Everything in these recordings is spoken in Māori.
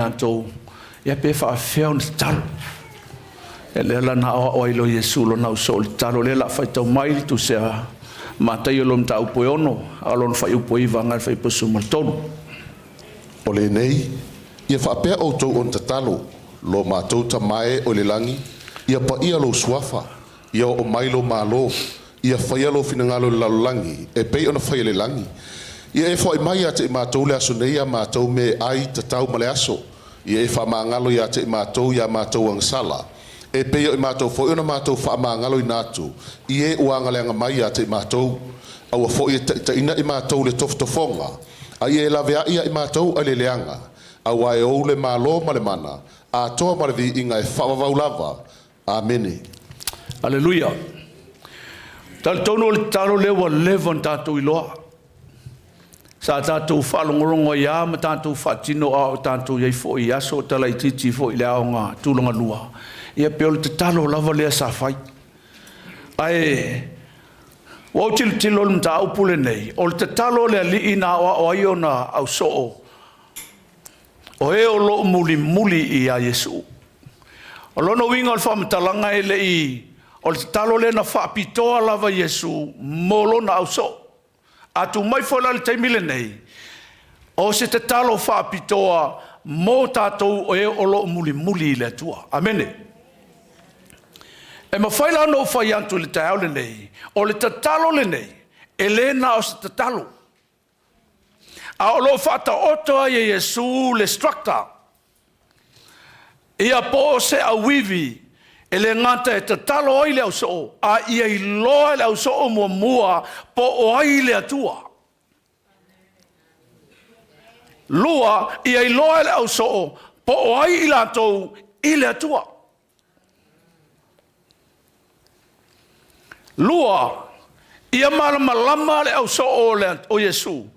Anto ia pe fa feon tal ele la na o ilo Yesu lo na so talo le la fa to mai tu se mata yo lom ta upono alon fa upoi vanga fa posu malton o le nei ia fa pe o to on tatalo lo matou ta mai o le langi ia pa ia lo suafa ia o mai lo malo ia fa ia lo finangalo la langi e pe ona fa le langi ia e foi mai ate matou le aso nei matou me ai tatau male aso ia e fa mangalo ia te matou ia matou ang sala e pe o matou foi ona matou fa mangalo inatu ia o angalenga mai ia te matou au foi te ina i matou le toftofonga ai e la vea ia i matou ale leanga au ai o le malo male mana a to male vi inga e fa lava amen. Halleluiah. Tal tono le talo le wa levon tatu iloa sa tatu falongorongo ia ma tatu fatino a tatu ye fo ia so tala titi fo ile nga tulonga lua ia pe o te talo lava le sa fai ai o til tilo mta upule nei o te talo le li ina o iona au so o e o lo muli ia Yesu o lono winga o fam talanga ele i o te talo le na fa pitoa lava Yesu molo na au so atu mai fola le taimile nei o se te talo fa pitoa mo tatou o e o lo muli le tua amene e ma faila no fai antu le tau le nei o le tatalo le nei e le na o se tatalo a o lo fata oto a Yesu le structa ia po se a wivi e le ngata e tatalo o ile au so a ia i loa le au so o mua po o ai le atua lua ia i loa le au so po o ai i latou i le atua lua ia malama le au so o Yesu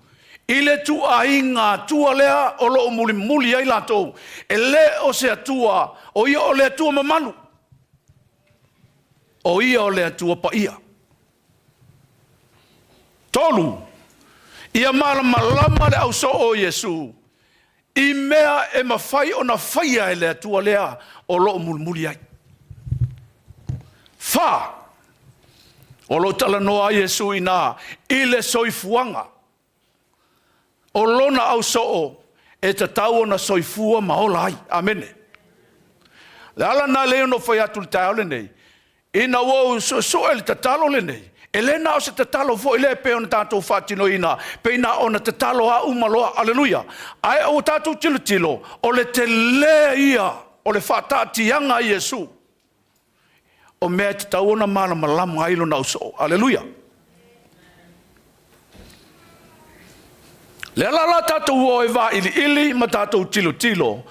i le tu ainga tua lea o lo muli ai latou e le o se atua o ia o le atua mamalu o ia o le atua pa ia tolu ia malama le au so o Yesu i mea e mawhai o na whaia e le atua lea o lo muli ai fa o lo tala noa Yesu ina i le soifuanga o lona au so e te tau na soifua maola ai amene le ala na leo no whai atu le tau le nei ina wau so e le tatalo le nei e le na o se tatalo fo i le pe ona tatou whatino ina pe ina ona tatalo a umaloa Halleluiah ai o tatou tilo o le te le ia o le whatatianga Yesu o mea te tau ona malama ailo na uso Halleluiah le ala tatou o e va ili ma tatou tilo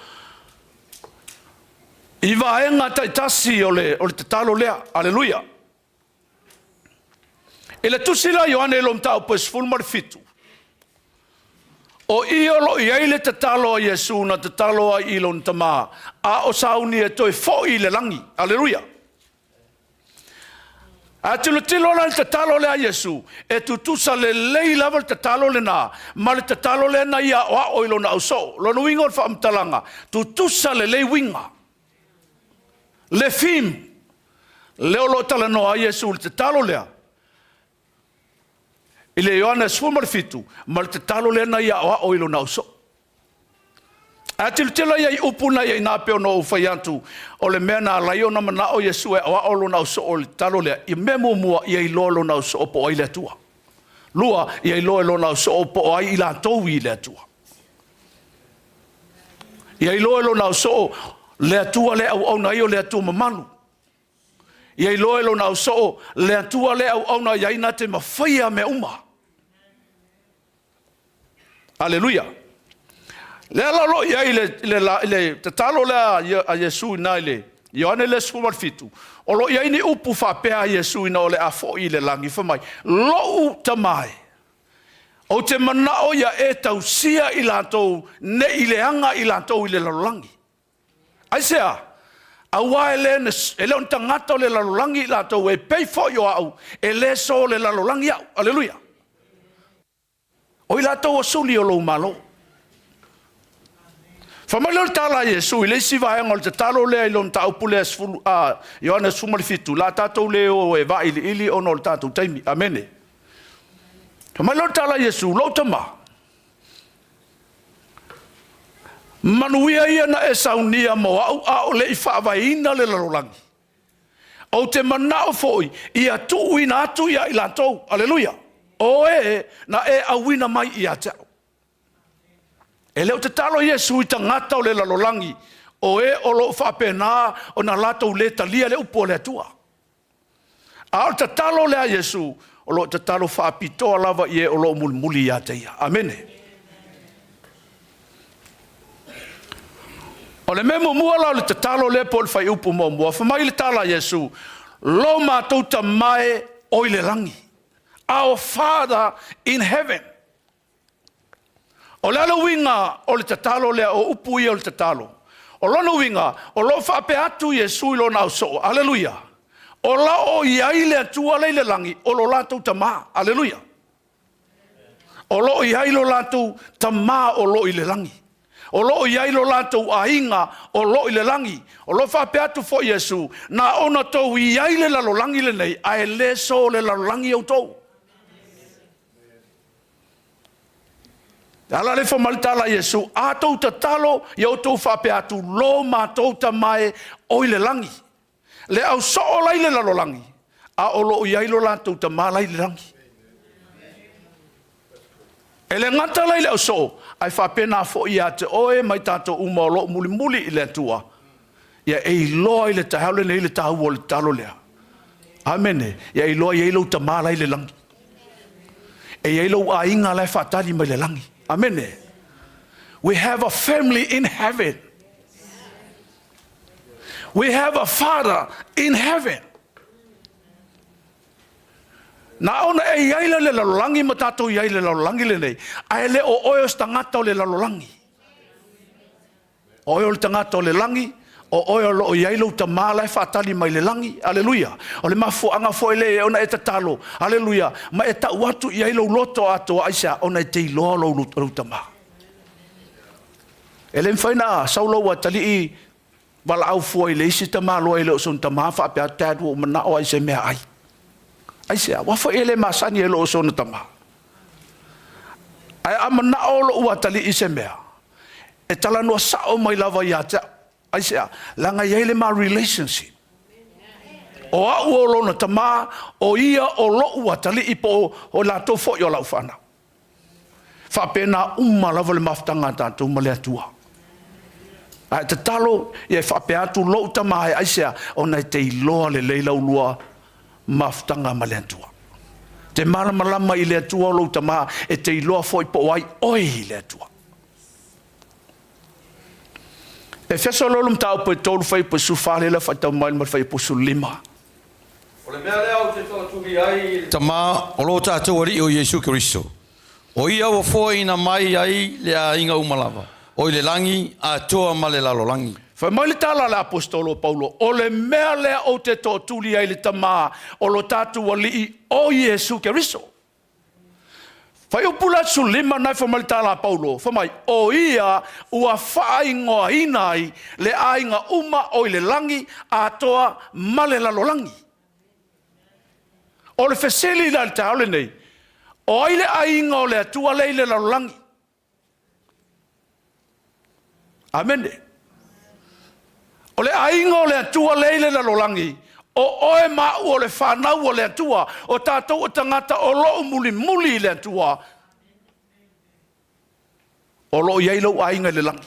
i va enga taitasi o le tatalo lea Halleluiah e le tusila Ioane lom tau pes fulmar fitu o iolo i eile tatalo a Yesu na tatalo a ilon tama a o sauni e toi fo i le langi Halleluiah a tilo la te talo le a Yesu e tutusa le lei lava te talo le na ma le te talo le na ia o oilo na uso lo no wingo fa mtalanga tutusa le lei winga le fim le o lo tala no a Yesu le te talo lea ile Ioane sfumar fitu ma le te talo le na ia o oilo na uso a tilo ia i upuna ia ina peo no ufai antu o le mea na laio na mana o Yesu e awa olo na uso o le talo lea i memo mua ia i lolo na uso o po ai le atua lua ia i lolo na uso o po ai i la tou i le atua ia i lolo na uso le atua le au na io le atua mamalu ia i lolo na uso le atua le au na ia ina te mawhaia me uma Halleluiah le lo ia le tatalo le a Yesu na le Ioane le sfumar fitu o lo ia ni upu fa pe a Yesu ina o le afo i le langi fa mai lo tamai o te mana o ia e tau sia i latou ne i le anga i latou i le lalolangi ai sea a waele ele on tangata o le lalolangi i latou e pei fo yo au e le so le lalolangi au Halleluiah o i latou o suli o lo malo Whamailor tala Yesu, I leisi vahenga o te talo lea ilon ta upule Ioana Sumarifitu, la tatou leo e vai ili ono o tatou taimi. Amene. Whamailor tala Yesu, lo tama. Manuia ia na e saunia mo au le I whaavaina le larolangi. O te manao foi, ia tu ina atu ia ilatou. Halleluiah. O na e awina mai ia tau. E leo te talo Yesu I tangata o le lalolangi, o lo whapena o na latou le talia le upo le atua. A o te talo lea Yesu, o lo te talo whapitoa lava I o lo muli ia te ia. Amene. O le memo mua la o le te talo le po le whai upo mo mua, whamai le tala Yesu, lo mātou ta mai o le langi. Our Father in heaven. O lalo winga o le tatalo lea o upu ia o le tatalo. O lono winga, o lo whape atu Yesu I lo nau so. Halleluiah. O la o iai le atua le langi, o lo latou tama. Halleluiah. O lo iai lo latou tama o lo I le langi. O lo iai lo latou ainga o lo I le langi. O lo whape atu fo Yesu, na ona tou iai le lalo langi le nei, ai le so le lalo langi au tou. Ala le whamaltala Yesu, a tau ta talo, I au tau whape atu, lo mātou ta mai o I le langi. Le au so o lai le lalo langi, a o lo I ailo lātou ta mā lai le langi. E le ngata lai le au so, ai whape nā fo I ate oe mai tātou uma o lo muli muli I le atua. Ia e loa I le tahaule nei le tahu o le talo lea. Amene, ia e loa I ailo ta mā lai le langi. E ailo a inga lai whatari mai le langi. Amen. We have a family in heaven. We have a Father in heaven. Na ona e iaila le lalolangi ma tātou iaila le lalolangi le nei. Ai le o oio stangata o le lalolangi. Oio le tangata o le langi. O oio lo iaila uta mālai whatali mai le langi. Halleluiah. O le mafu anga foi le ona e tatalo. Halleluiah. Ma e tau atu iaila uloto ato aisa ona e te iloa lo uta ma. E le mwhaina saulo wa tali I wala au foi le isi ta maa loa I le oson ta maa wha pia tēdu o mana o aise mea ai. Aisea, wafa ele masani e lo oson ta maa. Ai amana o lo ua tali ise mea. E tala noa sao mai lava I ata. Aisea, langa yele ma relationship. O au o lona tama, o ia o lo ua tali ipo o la to fo yo lau whana. Whapena lava le maftanga tātou ma le atua. Ai te talo, ia whape atu lo tama ai aisea, o nei te iloa le leila ulua maftanga ma le atua. Te malamalama I le atua o lo tama, e te iloa fo ipo ai oi le atua. E feso lolum tau pe tolu fai pe su fale la fai tau mai ma fai po su lima. O le mea lea o te tōturi ai tama o lo tātou ari o Yesu Christo. O ia o foi na mai ai le a inga umalawa. O le langi a toa ma le lalolangi. Fai mai le tala le apostolo Paulo. O le mea lea o te tōturi ai le tama o lo tātou ali o Yesu Christo. Fai upula su lima nai whamali tala Paulo. Whamai, o ia ua whaingoa inai le ainga uma o le langi a toa male lalolangi. O le feseli la le taole nei. O ai le ainga o le atua le lalolangi. Amene. O le ainga o le atua le lalolangi. O oe ma o le whanau o le atua, o tātou o tangata o loo muli le atua. O loo iailau ainga le langi.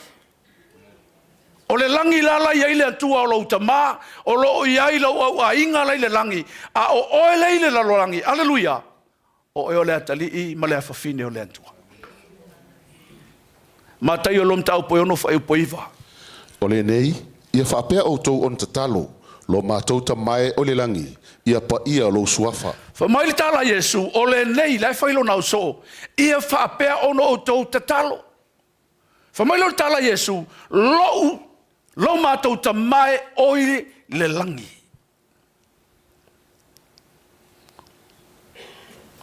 O le langi lala iai le atua o loo tama, o loo iailau au ainga le langi, a o oe le lalolangi. Halleluiah. O o le atali I ma le afafine o le atua. Ma tai o lom tau po ono whai upoiva. O le nei, ia whapea o tau on te talo, lo mātou ta mai o le langi, ia pa ia lo suafa. Whamai le tala Yesu, o le nei, lai whailo nau so, ia whapea ono o tau te talo. Whamai le tala Yesu, lo mātou ta mai o le langi.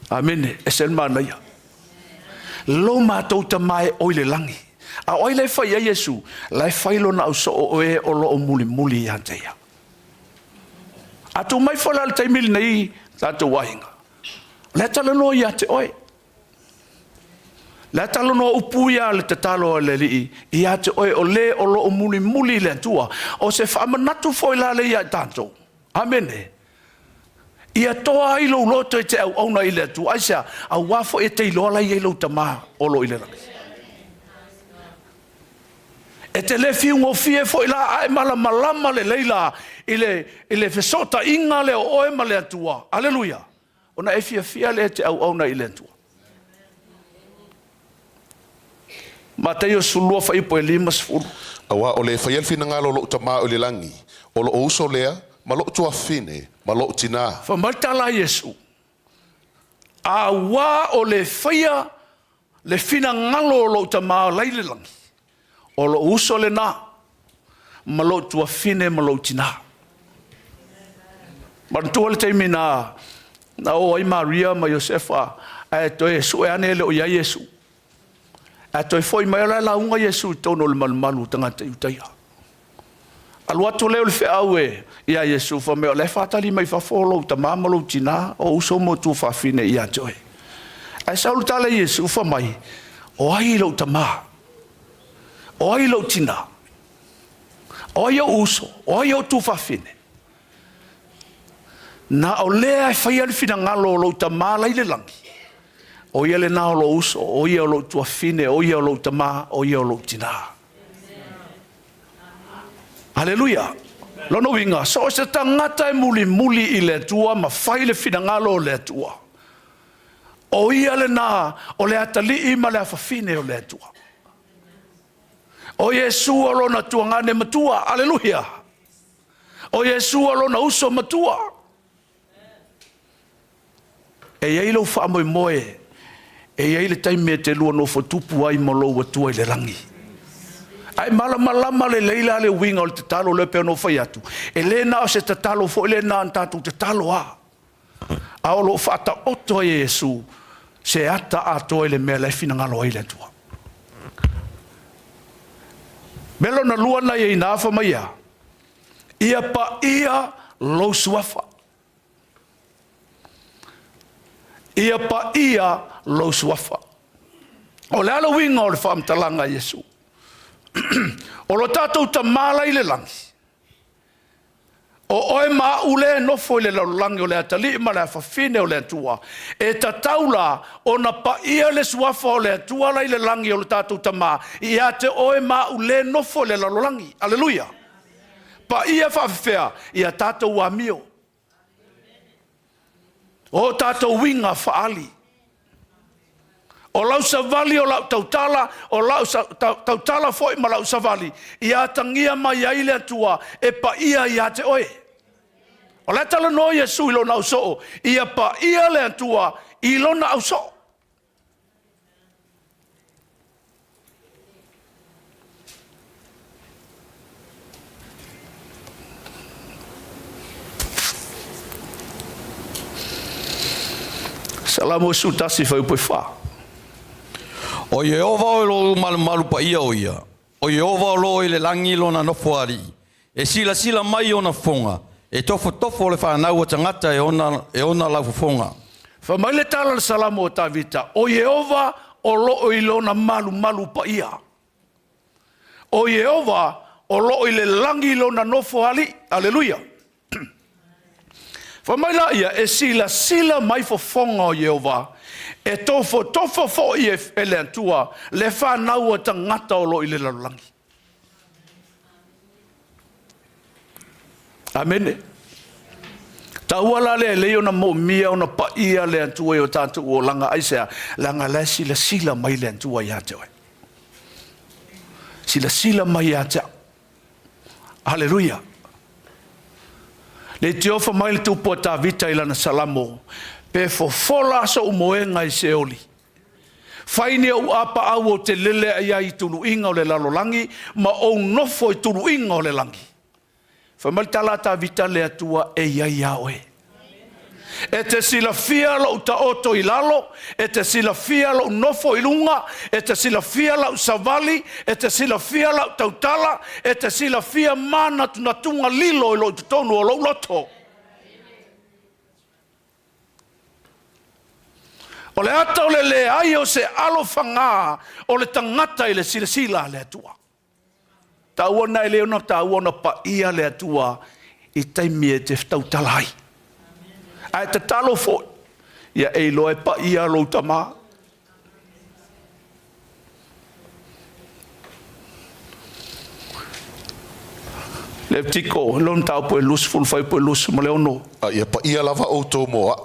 Amene, e sen mana ia. Lo mātou ta mai o le langi. A oi le fai a Yesu, lai fai lo na au so o e o lo o muli ia teia. A tu mai whala le taimili nei, tātou wahinga. Le tala no ia te oi. Le tala no upu ia le te talo le li ia te oi o le o lo o muli le tua. O se whamanatu foi la le ia tātou. Amene. Ia toa i lo loto e te au auna i le tua. Aisea, au wafo e te iloa i e lo tama o lo i le rangi. E te le fiungo fie fo ila ai malama le leila ile fesota inga le oe ma le atua. Halleluiah. Ona e fia le te au auna i le atua. Mateo sulua fa ipo e 5. Awa o le whaial fina ngalo lo utama o le langi. O lo ouso lea, ma lo tua fine, ma lo tina. Fa maltala Yesu. Awa o le whaia le fina ngalo lo utama leile langi. O lo uso le na, ma lo tua fine, ma lo tina. Mantua le teimi na o ai Maria ma Josefa, e toi su e ane le o ia Yesu. E toi foi mai la unga Yesu tono le malu tangata utaia. Alu atu leo le fe au ia Yesu, fa meo le fatali mai fa folo ta mama lo tina, o uso mo tu fa fine ia toi. E saulu tala Yesu fa mai, o ai lo ta maa. Oi lo tina. Oi o uso. Oi o tu fafine. Na o lea e whaia le fina ngalo lo ta mala i le langi. Oi le na o lo uso. Oi o lo tu fafine. Oi o lo ta ma. Oi o lo tina. Halleluiah. Lono winga. So se tangata e muli i le tua ma whai le fina ngalo le tua. Oi le na o le atali i ma le fafine o le tua. O Yesu alo na tuangane matua. Halleluiah. O Yesu alo na uso matua. E iei lo wha moe. E iei le taime te lua no whatupu ai malo watua i le rangi. Ai malama le leila le winga o le te talo le peo no whai atu. E le na o se te talo fo le na antatu te talo a. A o lo whata oto e Yesu. Se ata ato e le mea le fina ngalo ai le tua. Melo na lua na i nafa mai ia. Ia pa ia lo suafa. Ia pa ia lo suafa. O le ala winga o le whaamtalanga Yesu. O lo tātou ta mala i le langi. O oe maa ule nofo i le langi o le atali ma le whawhine o le atua. E ta taula o na pa ia le suafa o le atua la i le langi o le tātou ta maa. Ia te oe maa ule nofo i le langi. Halleluiah. Pa ia whawhea ia tātou wa mio. O tātou winga whaali. O lau savali o lau tautala, o lau tautala foi ma lau savali. Ia tangia mai aile atua, e pa ia ia te oe. O le tala no Yesu ilo na uso, ia pa ia le atua, ilo na uso. Salamu sutasi fai poi fa. O Yehova o lo malu pa ia o ia. O Yehova o lo i le langi lo na nofo ari. E sila mai o na fonga. E tofo le whanau o tangata e ona lau fonga. Fa mai le tala le salamu o tavita. O Yehova o lo i lo na malu pa ia. O Yehova o lo i le langi lo na nofo ari. Halleluiah. Fa mai la ia e sila mai fo fonga o Yehova. E tofo fo i e le antua, le whanau o tangata o lo i le lalangi. Amene. Ta uala le leo na mo mia o na pa ia le antua o tātou o langa aisea, langa le sila mai le antua i ate oi. Sila mai i ate. Halleluiah. Le te ofa mai le tupu o tā vita i lana salamo. Pe fo fola so umoenga i se oli. Faini au apa au o te lele ai i tulu inga o le lalolangi, ma o nofo i tulu inga o le langi. Fa maltala ta vita le atua e ia oe. E te silafia lo ta oto i lalo, e te silafia lo nofo i lunga, e te silafia lo savali, e te silafia lo tautala, e te silafia mana tunatunga lilo i lo tonu o lo loto. O le ata o le ai o se alofanga o le tangata i le silasila le atua. Ta uona e leona ta uona pa ia le atua i taimi e te tautalai. Ai te talo fo ia e loe pa ia lo tama. Le tiko lon tau po lus ful fai po lus mo le ono. Ia pa ia lava o tō moa,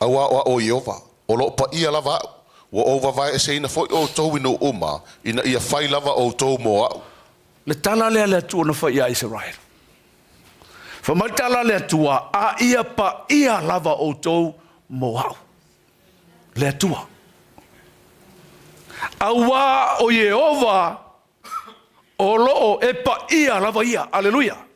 awa o iova. O lo pa ia lava, wa ova vai e seina foi o tō ino uma, ina ia fai lava o tō moa. Le tala le atua na fai a Israel. Fa mai tala le atua, a ia pa ia lava o tō moa. Le atua. Awa o Yehova, o loo e pa ia lava ia. Halleluiah.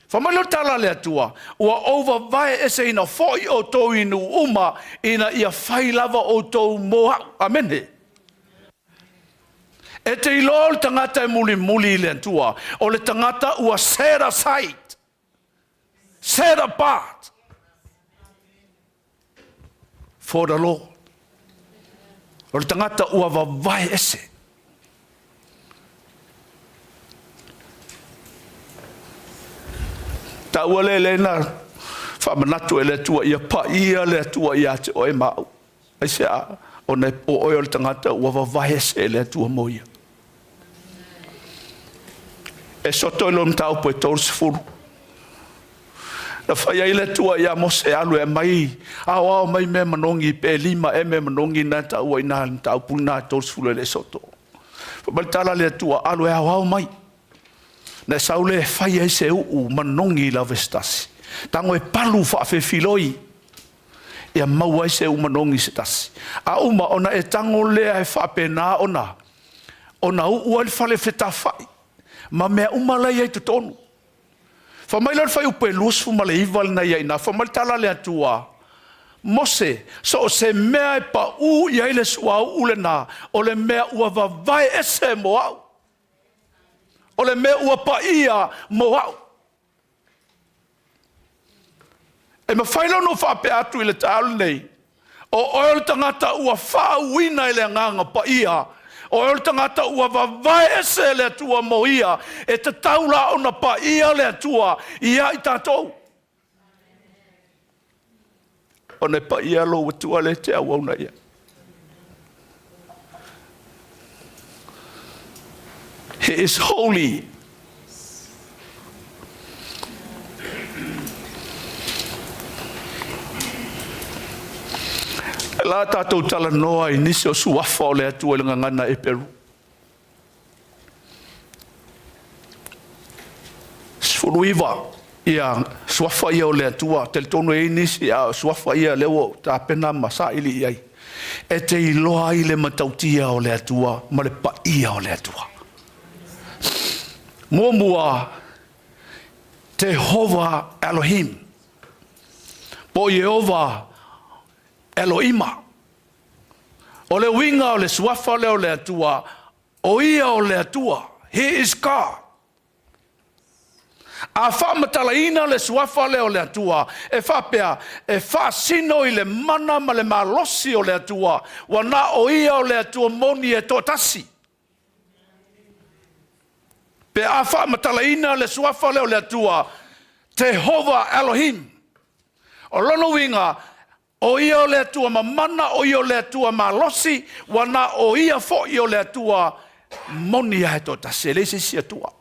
Fa mai lo tala le atua, ua ova vai e se ina foi o tō inu uma, ina ia fai lava o tō moa. Amen he. E te ilo le tangata e muli le atua, o le tangata ua set aside, set apart for the Lord. O le tangata ua vavai ese. Ta ua le na whamanatu e le atua ia pa ia le atua ia te oe mau. Ai se a, o oe o le tangata ua vavai ese le atua moia. E soto lo mtau po e tolu sifuru. Na whai ai le tua ia mose alu e mai. Ao mai me manongi pe lima e me manongi na tau ai na mtau puna tolu sifuru e le soto. Whabali tala le tua alu e ao mai. Na saule e whai ai se uu manongi la vestasi. Tango e palu whaafe filoi. Ia mau ai se uu manongi se tasi. A uma ona e tango lea e whaape na ona. Ona uu al fale fetawhai. Ma mea umalai ai tutonu. Fa mai lan fai upe lus fu male iwal na ia ina. Fa mai tala le atua. Mose, so se mea e pa u ia ile sua ule na. O le mea ua vavai ese mo au. O le mea ua pa ia mo au. E ma whaila no whape atu ile taalu nei. O oil tangata ua wha wina ile nganga pa ia. O el tangata ua vavai ese le atua mo ia, e te taula ona pa ia le atua, ia i tātou. O ne pa ia lo atua le te awauna ia. He is holy. La tātou tala noa i nisi o suafa o le atua le ngangana e Peru. Sfuru iwa ia suafa ia o le atua, te tono e nisi a suafa ia leo ta pena masa ili iai. E te iloa i le matautia o le atua, ma le pa ia o le atua. Mua Tehova Elohim. Po Yehova Elohima. O le winga o le suafa le o le atua. O ia o le atua. He is God. A whamatalaina le suafa le o le atua. E whapea. E whasino i le mana ma le malosi o le atua. Wana o ia o le atua moni e totasi. Pe a whamatalaina le suafa le o le atua. Tehova Elohim. O lono winga. O ia o le atua mamana, o ia o le atua malosi, wana o ia fo i o le atua moni a heto ta se leise si atua.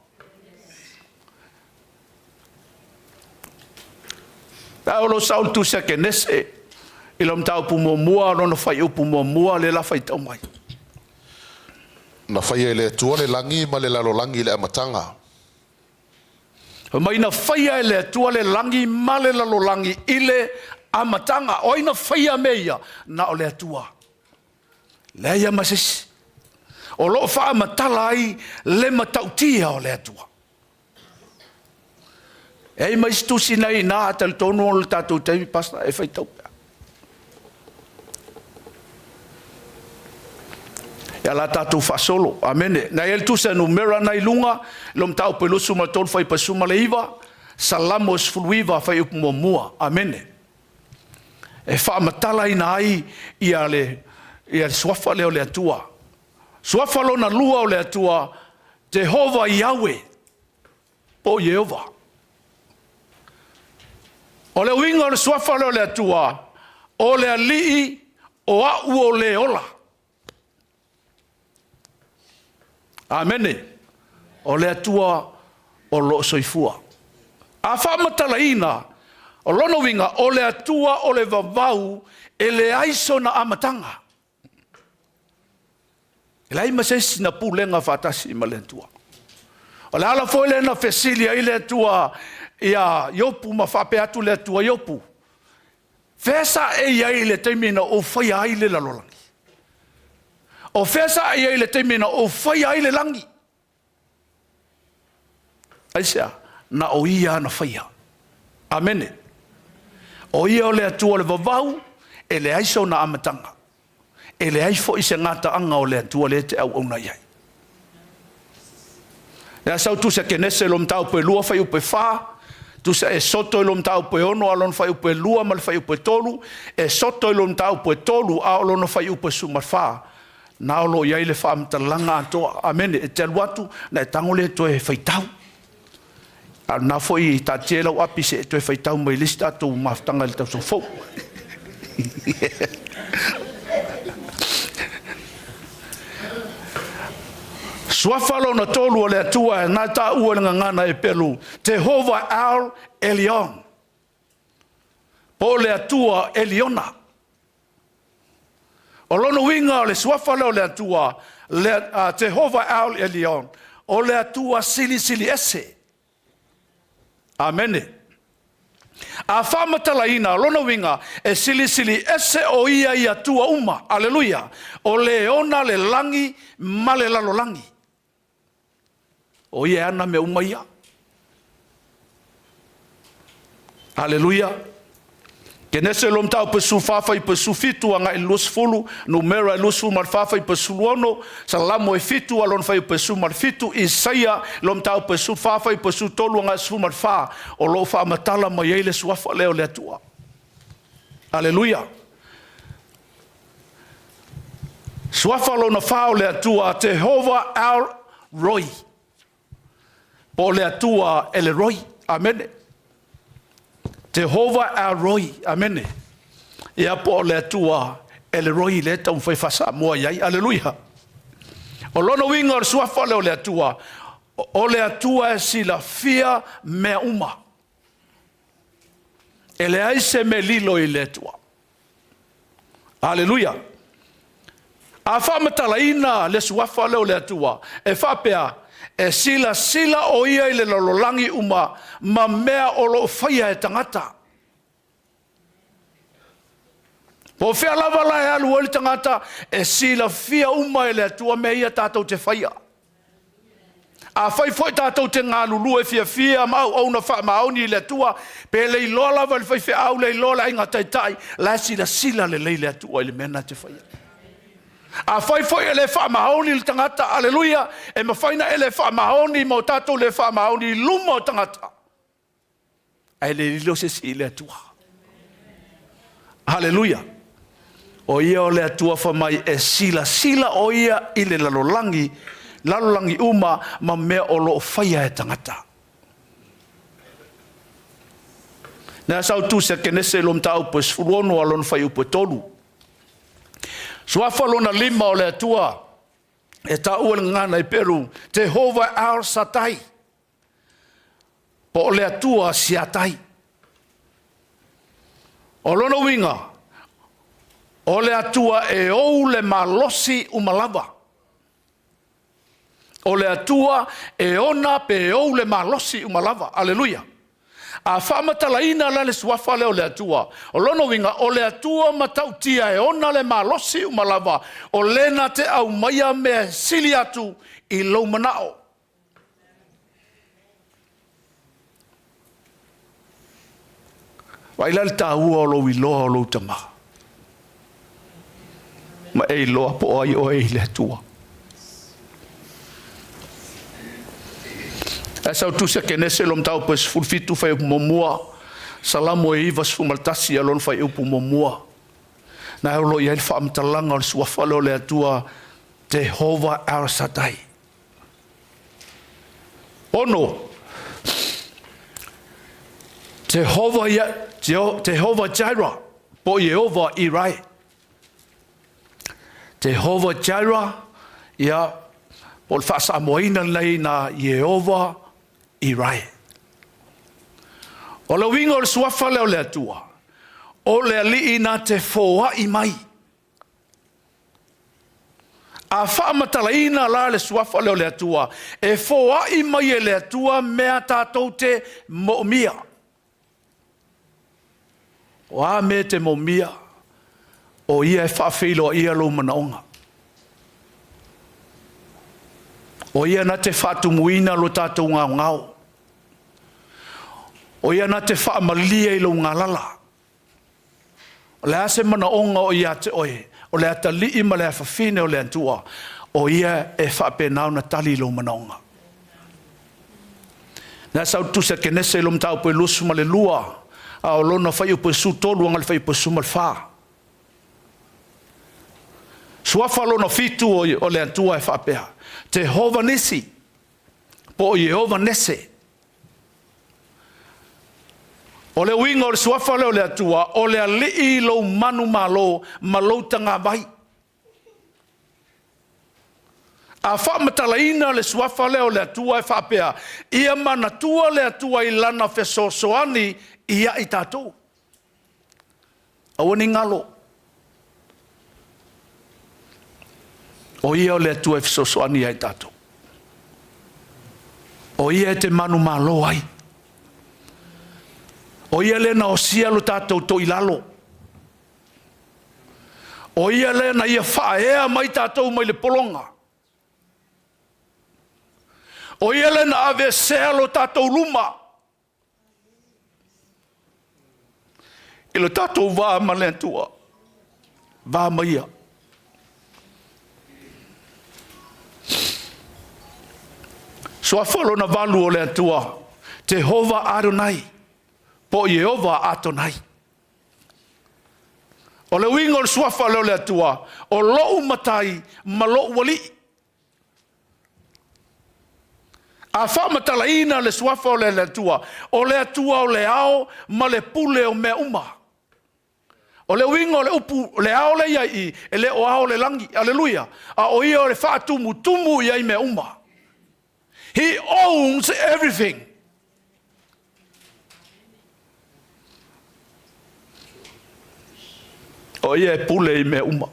Ta o lo saul tu se ke nese, ilom tau pumo mua, rono fai upu mua, le la fai tau mai. Na fai e le atua le langi, ma le lalo langi le amatanga. Mai na fai e le atua le langi, ma le lalo langi, ile amatanga, o ina whaia meia, na o le atua. Leia masisi. O loo wha amatala ai, le matautia o le atua. Ei mai stusi nei na tal tonu o tatu te pasta e fai tau. Ya la tatu fa solo. Amen. Na el tu se numera na ilunga lom tau pelo suma tol fai pasuma leiva. Salamos fluiva fai up mua. Amen. E fa matala ina ai ia le swafa le atua. Swafa lo na lua o le atua Jehova Yahweh. Po Yehova. O le winga o le swafa le atua o le alii o au o le ola. Amene. O le atua o lo soifua. A wha matalaina, o lono winga, o le atua o le vavau, e le aiso na amatanga. E lai masesi na pulenga whatasi ma le atua. O le ala foi le na fesilia i le atua, ia yopu ma whape atu le atua yopu. Fesa e iai le teimina o whai ai le lalolangi. O fesa e iai le teimina o whai ai le langi. Aisea. Na o ia na whaia. Amene. O ia o le atua le vavau, e le aiso na amatanga. E le aifo i se ngata anga o le atua le te au una iai. Nea sau tu se kenese lom tau pe lua whai upe wha, tu se e soto i lom tau pe ono alon whai upe lua mal whai upe tolu, e soto i lom tau pe tolu a olono whai upe sumar wha. Na olo iai le wha amtalanga atoa. Amene. E te aluatu, na e tango le to e whai tau. Na foi ta tela o api se to fai tau mai lista to maftanga le tau so fo. Swafalo na tolu le tua na ta u le ngana e pelu. Jehova Al Elyon. Po le tua Eliona. O lono winga le swafalo le tua le Jehova Al Elyon. O le tua sili ese. Amene. A whamatalaina, lona winga, e sili ese o ia tua uma. Halleluiah. O le ona le langi, ma le lalo langi. O ia ana me uma ia. Halleluiah. Kenese lom tau pesu fafa i pesu fitu anga i lus fulu, numera i lus fulu mar fafa i pesu luono, salamo e fitu alon fai pesu mar fitu, Isaia lom tau pesu fafa i pesu tolu anga su mar fa, o lo fa matala ma yeile suafa leo le atua. Halleluiah. Suafa lo na fa o le atua, Jehova Al Roi. Po le atua ele Roi. Amen. Jehova Al Roi, amene. Ia po le atua, ele roi le tau fai fasa moa iai, Halleluiah. O lono winga o suafa le atua, o le atua e sila fia mea uma. Ele aise me lilo i le atua. Halleluiah. A whamatalaina le suafa le atua, e whapea, e sila o ia i le lololangi uma, ma mea o lo whaia e tangata. Po whea lava lai alu o le tangata, e sila fia uma i le atua me ia tātou te whaia. A whai foi tātou te ngā lulu e fia mau au na wha maoni i le atua, pe le iloa lava le whai whea au le iloa inga taitai, la sila le le atua i le mena te whaia. A whai foi ele wha mahoni le tangata, Halleluiah, e mawhaina ele wha mahoni mo tātou le wha mahoni luma o tangata. E le lilo se si le atua. Halleluiah. O ia o le atua whamai e sila o ia i le lalolangi uma ma mea o lo whaia e tangata. Nea sau tu se kenese lom tau pes fulono alon whai upo tolu. Suafa lona lima o le atua, e ta ua ngana i Peru, Jehova Al Satai. Po o le atua siatai. O lona winga, o le atua e ou le malosi umalava. O le atua e ona pe ou le malosi umalava. Halleluiah. A whamatalaina la le suafa leo le atua. O lono winga, o le atua matautia e ona le malosi umalava. O lena te au maia mea sili atu i lau manao. Waila le tāua o lo iloa o lo tama. Ma e iloa po ai o e le atua. E sau tu se kenese lom tau pe fulfitu fai momua. Salamo e iwa sfumaltasi alon fai upu momua. Na lo ia fa amtalanga o suafalo le atua Jehovah El Shaddai. Ono. Jehovah Jireh, po Jehovah Irai. Jehovah Jireh, ya, po fasa moina lei na Jehovah Irai. O le wingo le suafa leo le atua, o le ali na te foa i mai. A wha matalaina la le suafa leo le atua, e foa i mai e le atua mea tātou te mo'mia. O a me te momia, o ia e whawhilo ia lo manaonga. O ia na te whatumuina lo tātou ngau ngau. O ia na te whaamalia i lo ngalala. O le ase manaonga o ia te oe, o le atali ima le whawhine o le antua, o ia e whapenau na tali lo manaonga. Nā sau tu se kenese lo mtau pe lusu ma le lua, a o lona fai upo su tolu anga le fai upo su malfa. Suafa lona fitu o le antua e whapea. Jehova Nisi, po Jehova Nese. O le winga o le suafa leo le atua, o le alii lo manu malo tanga vai. A wha matalaina le suafa leo le atua e whapea, ia manatua le atua I lana fesosoani ia I tātou. Awani ngalo. O ia o le atua e fesosoani ia I tātou. O ia e te manu malo ai. O ia le na o sia lo tātou to ilalo. O ia le na ia whaea mai tātou mai le polonga. O ia le na ave sea lo tātou luma. I lo tātou vā ma le atua. Vā ma ia. Suafalo na valu o le atua. Jehova Adonai. Po Jehova Adonai. O le wingo le suafalo le atua. O lo matai ma lo wali. A wha matalaina le suafa o le atua. O le atua o le ao ma le pule o mea uma. O le wingo le upu le ao le iai e le o ao le langi. Halleluiah. A o ia o le wha tumu iai mea uma. He owns everything. O ia e pule I mea uma.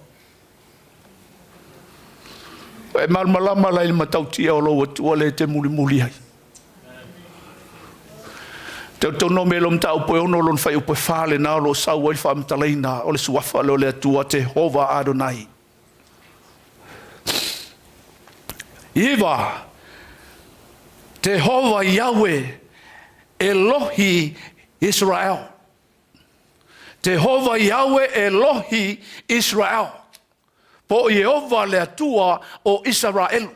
E malmalama la I matautia o lo atua le te muli ai. Te tono me lom tau poe ono lon fai upe whale na lo sau ai whamtalaina o le suafa lo le atua Jehova Adonai. Iwa, Jehova Yahweh, Elohi Israel. Jehova Yahweh Elohi Israel. Po Jehova le atua o Israel.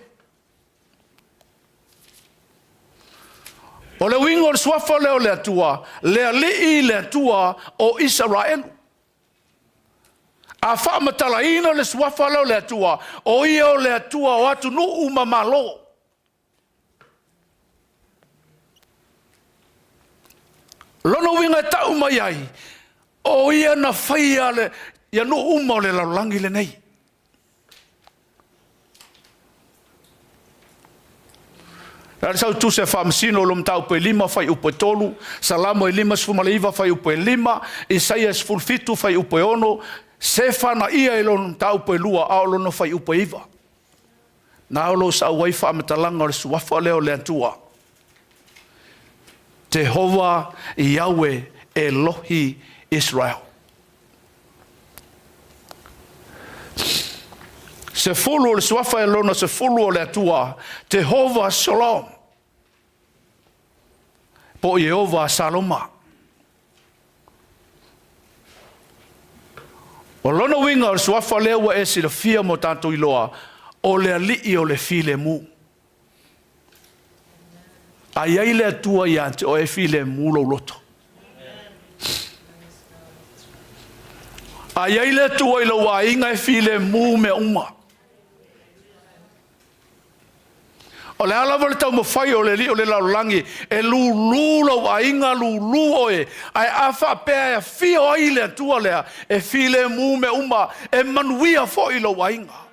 O le wingo le suafa leo le atua, le alii le atua o Israel. A wha matalaina le suafa leo le atua, o ia o le atua o atu no umamalo. Lono winga tau mai ai, o ia na whaia le, ia no uma o le laulangi le nei. Nare sau tu se whamasino lom tau pe lima fai upe tolu, salamo e lima sfumaleiva fai upe lima, Isaia sfulfitu fai upe ono, sefa na ia lom tau pe lua aolono fai upe iva. Na aolo sa wai whamatalanga le suafa leo le antua. Jehova Yahweh Elohi Israel. Se fulu le suafa e lona se fulu o le atua, Jehova Shalom. Po Jehova Saloma. O lona winga o le suafa lea ua e silafia mo tātou iloa o le alii o le file mu. Ai ai le atua ia te o e file mu lo loto. Ai ai le atua i lo wa inga e file mu me uma. O le alawa le tau mawhai o le li o le laulangi e lu lo wa inga lu oe. Ai afa pēa e fio ai le atua lea e file mu me uma e manuia fo i lo wa inga.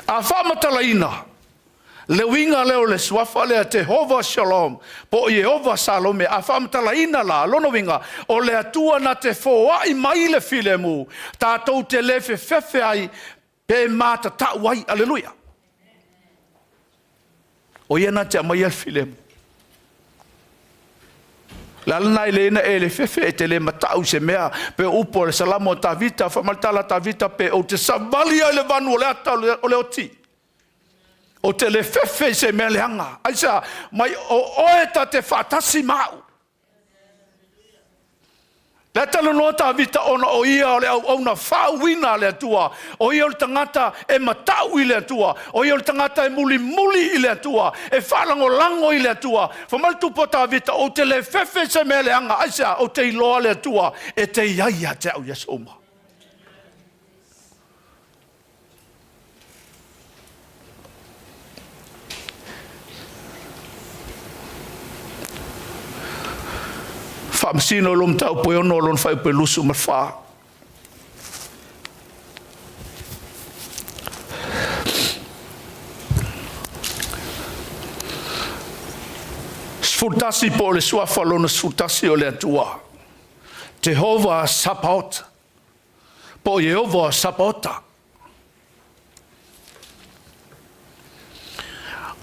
A whamatalaina, le winga leo le suafa lea Tehova Shalom, po Yehova Salome, a whamatalaina la, lona winga, o le atua na te foa i mai le file mu, tātou te lefe fefe ai, pe mata tau ai, Halleluiah. O iena te amai al file mu. Lalana i leina e le fefe e te le matau se mea pe upo le salamo ta vita, whamaltala ta vita pe o te savali ai le vanu o le ata o le oti. O te le fefe se mea le hanga. Aisa, mai o oe ta te whatasi mau. Le talo noa ta vita ona o ia o le au na whauina le atua. O ia o le tangata e matau i le atua. O ia o le tangata e muli i le atua. E whalango i le atua. Whamaltu po ta vita o te le fefe se me le anga. Aisa o te iloa le atua e te iaia te au yasoma. Whamasino lom tau poe ono lon whai pe lusu ma wha. Sfutasi po le suafa lona sfutasi o le atua. Tehova Sabaot. Po Yehova Sabaota.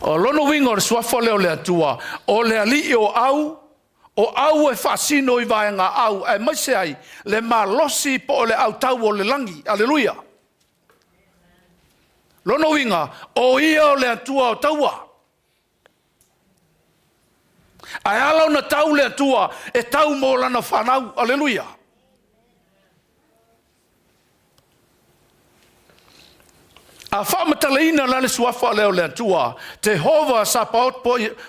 O lona winga o le suafa leo le atua. O le ali o au. O au e fasino i vaenga au e maise ai le malosi po le au tau o le langi. Halleluiah. Lono winga o ia o le atua o taua. Ai ala na tau le atua e tau mo lana whanau. Halleluiah. A whamatalaina la le suafa leo le atua, Tehova Sabaot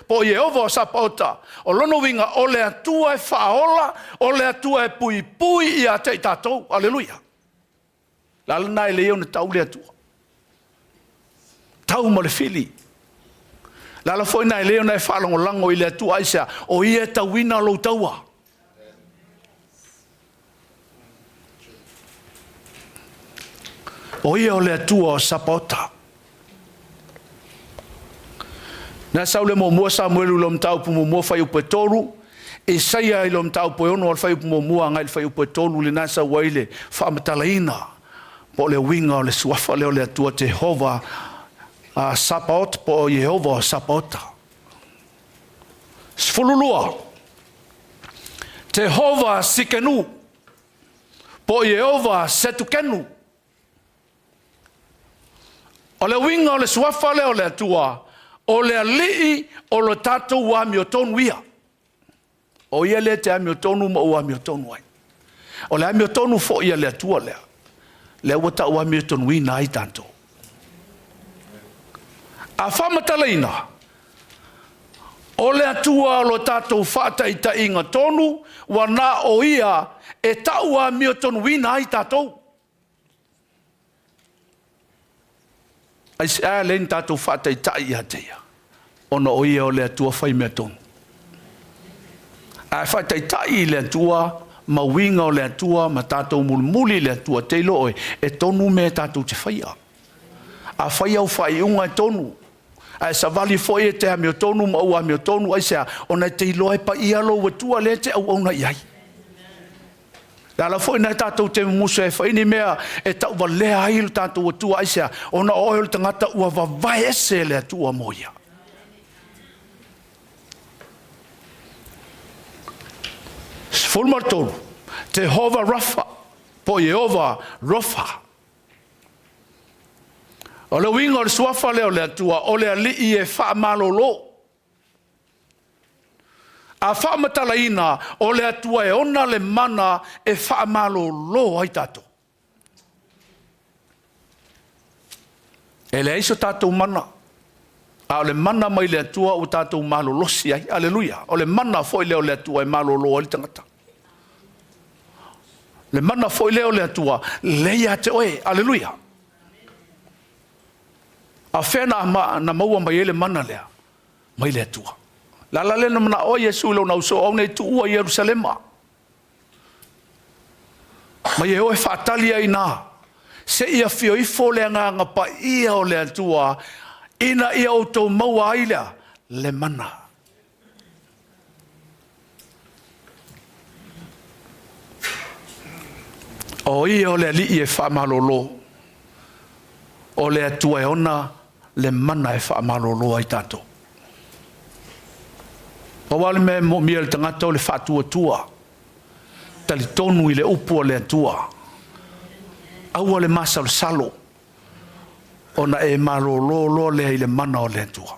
po Yehova Sabaota, o lono winga o le atua e whaola, o le atua e pui i a te tātou, Halleluiah. Lalana e leo na tau le atua. Tau mo le fili. Lala foi na e leo na e whalongo lango i le atua aisa, o ia e tauina lo taua. O ia o le atua o Sabaota. Na sau le mua Samuelu lom tau pu mua whai upe tolu, e saia i lom tau po ono al whai upe mua ngai le whai upe tolu le nasa waile whamatalaina po le winga o le suafa leo le atua Tehova Sabaot po Yehova Sabaota. Sfululua Tehova Sikenu po Yehova Setukenu. O le winga o le suafa leo le atua, o le alii o le tatou wa miotonu ia. O ia le te amiotonu ma ua miotonu ai. O le amiotonu fo ia le atua lea. Le wata ua miotonu ina ai tanto. A whamatalaina, o le atua o le tatou whata i ta inga tonu, wa na o ia e ta ua miotonu ina ai tatou. Ai se a len tātou whātai tai a teia. Ona o ia o le atua whai mea tonu. A whātai tai le atua, ma winga o le atua, ma tātou muli le atua, te ilo oi, e tonu me tātou te whaia. A whaia o whai unga e tonu. A sa vali foi e te amio tonu, ma ua amio tonu, ai sea, ona te ilo e pa ia lo watua le te au auna iai. Ala foi na tātou te musa e whaini mea e tau wa lea ai lo tātou atua aisea ona oe lo tangata ua wawai ese le atua moia. Fulmar tolu, Tehova Rafa, po Yehova Rafa. O le winga o le suafa leo le atua, o le alii e wha malolo. A whaamatalaina o le atua e ona le mana e whaamalo lo ai tato. E le aiso tatou mana. A o le mana mai le atua o tatou malo losi ai. Halleluiah. O le mana foi leo le atua e malo lo ai tangata. Le mana foi leo le atua leia te oe. Halleluiah. A whena na maua mai ele mana lea. Mai le atua. La le na mana o Yesu lo na uso o nei tu ua Yerusalema. Mai e oe whaatali ai nā. Se ia fio I fo le nganga pa ia o le atua. Ina ia o tau maua ailea. Le mana. O ia o le ali e whaamalolo. O le atua e ona le mana e whaamalolo ai tato. O wale me mo mia le tangata o le whaatua tua. Tali tonu I le upu o le atua. Aua le masa o le salo. Ona e malolo le I le mana o le atua.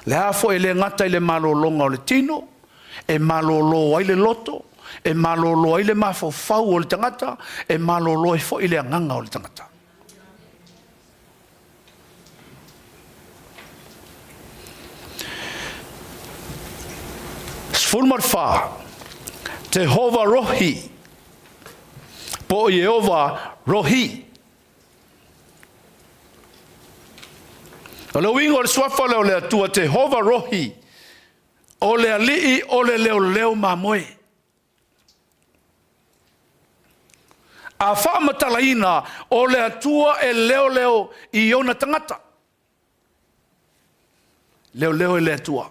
Le hafo e le ngata I le malolonga o le tino. E malolo ai le loto. E malolo ai le mafofau o le tangata. E malolo e fo I le anganga o le tangata. Fulmarfa, Tehova Rohi, Po Yehova Rohi. O le wingo le swafa leo le atua Tehova Rohi, o le alii o le leo leo mamoe. A whaamatalaina o le atua e leo leo I ona tangata. Leo leo e le atua.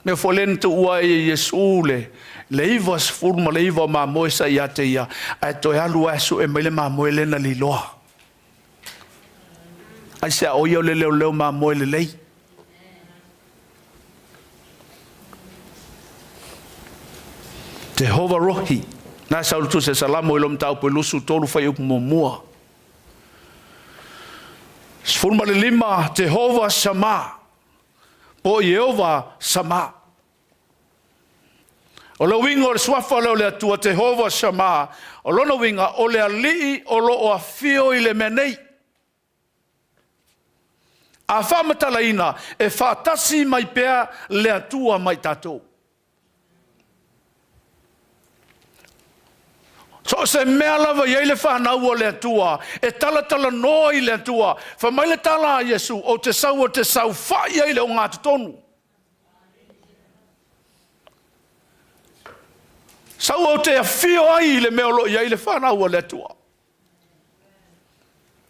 Me folen tu ua e Yesu le iwa sfurma le iwa ma moe sa ia te ia ai toi alu asu e mele ma moe lena li loa ai se a oia o le leo leo ma moe le lei Tehova Rohi na sa ulutu se salamo ilom tau po lusu tolu fai upu mua sfurma le lima Tehova Sama Po Yehova Sama. O lo winga o le swafa leo le atua Tehova Sama. O lono winga o le alii o lo o afio I le menei. A whamatalaina e whaatasi mai pea le atua mai tatou. So se mea lava iei le whanau o le atua, e tala noa I le atua, whamai le tala a Yesu, o te sau whai iei le o ngā tutonu. Sau o te awhio ai le mea lo iei le whanau o le atua.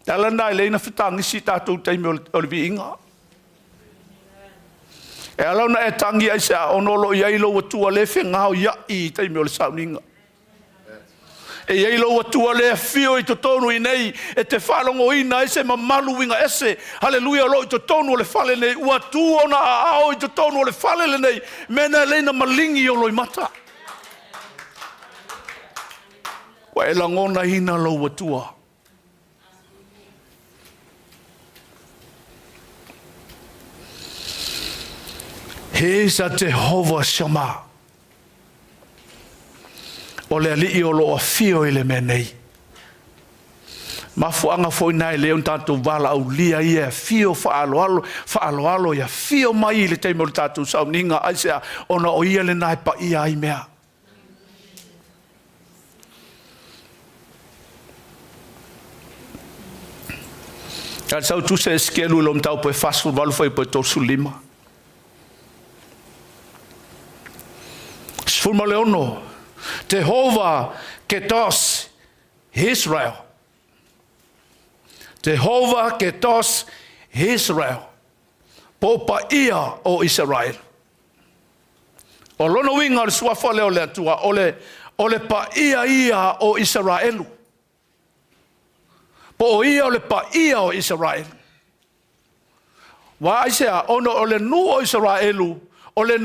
Tala nai leina whitangisi tātou teime o le vi inga. E alauna e tangi ai se a onolo iei lo atua le whengao iai teime o le sauninga. E iei lo atua le fio I totonu I nei e te whalongo ina ese mamalu winga ese Halleluiah lo I totonu o le whale nei ua tu ona a ao I totonu o le whale le nei mena leina malingi o loi mata wa e langona ina lo atua He's a Jehovah Shammah o le alii o lo afio I le menei. Mafuanga foi nai leo tātou wala au lia ia fio whaaloalo ia fio mai le teimo le tātou sauninga aisea ona o ia le nai pa ia ai mea. Ka sau tu se skelu lom tau po fasul walu foi po to sulima. Sfulma leono Tehova Ketos Israel. Tehova Ketos Israel. Popa ia o Israel. O lono winga le swafa leo le atua ole pa ia o Israelu. Po ia ole pa ia o Israel. Wa aisea ono ole nu o Israelu ole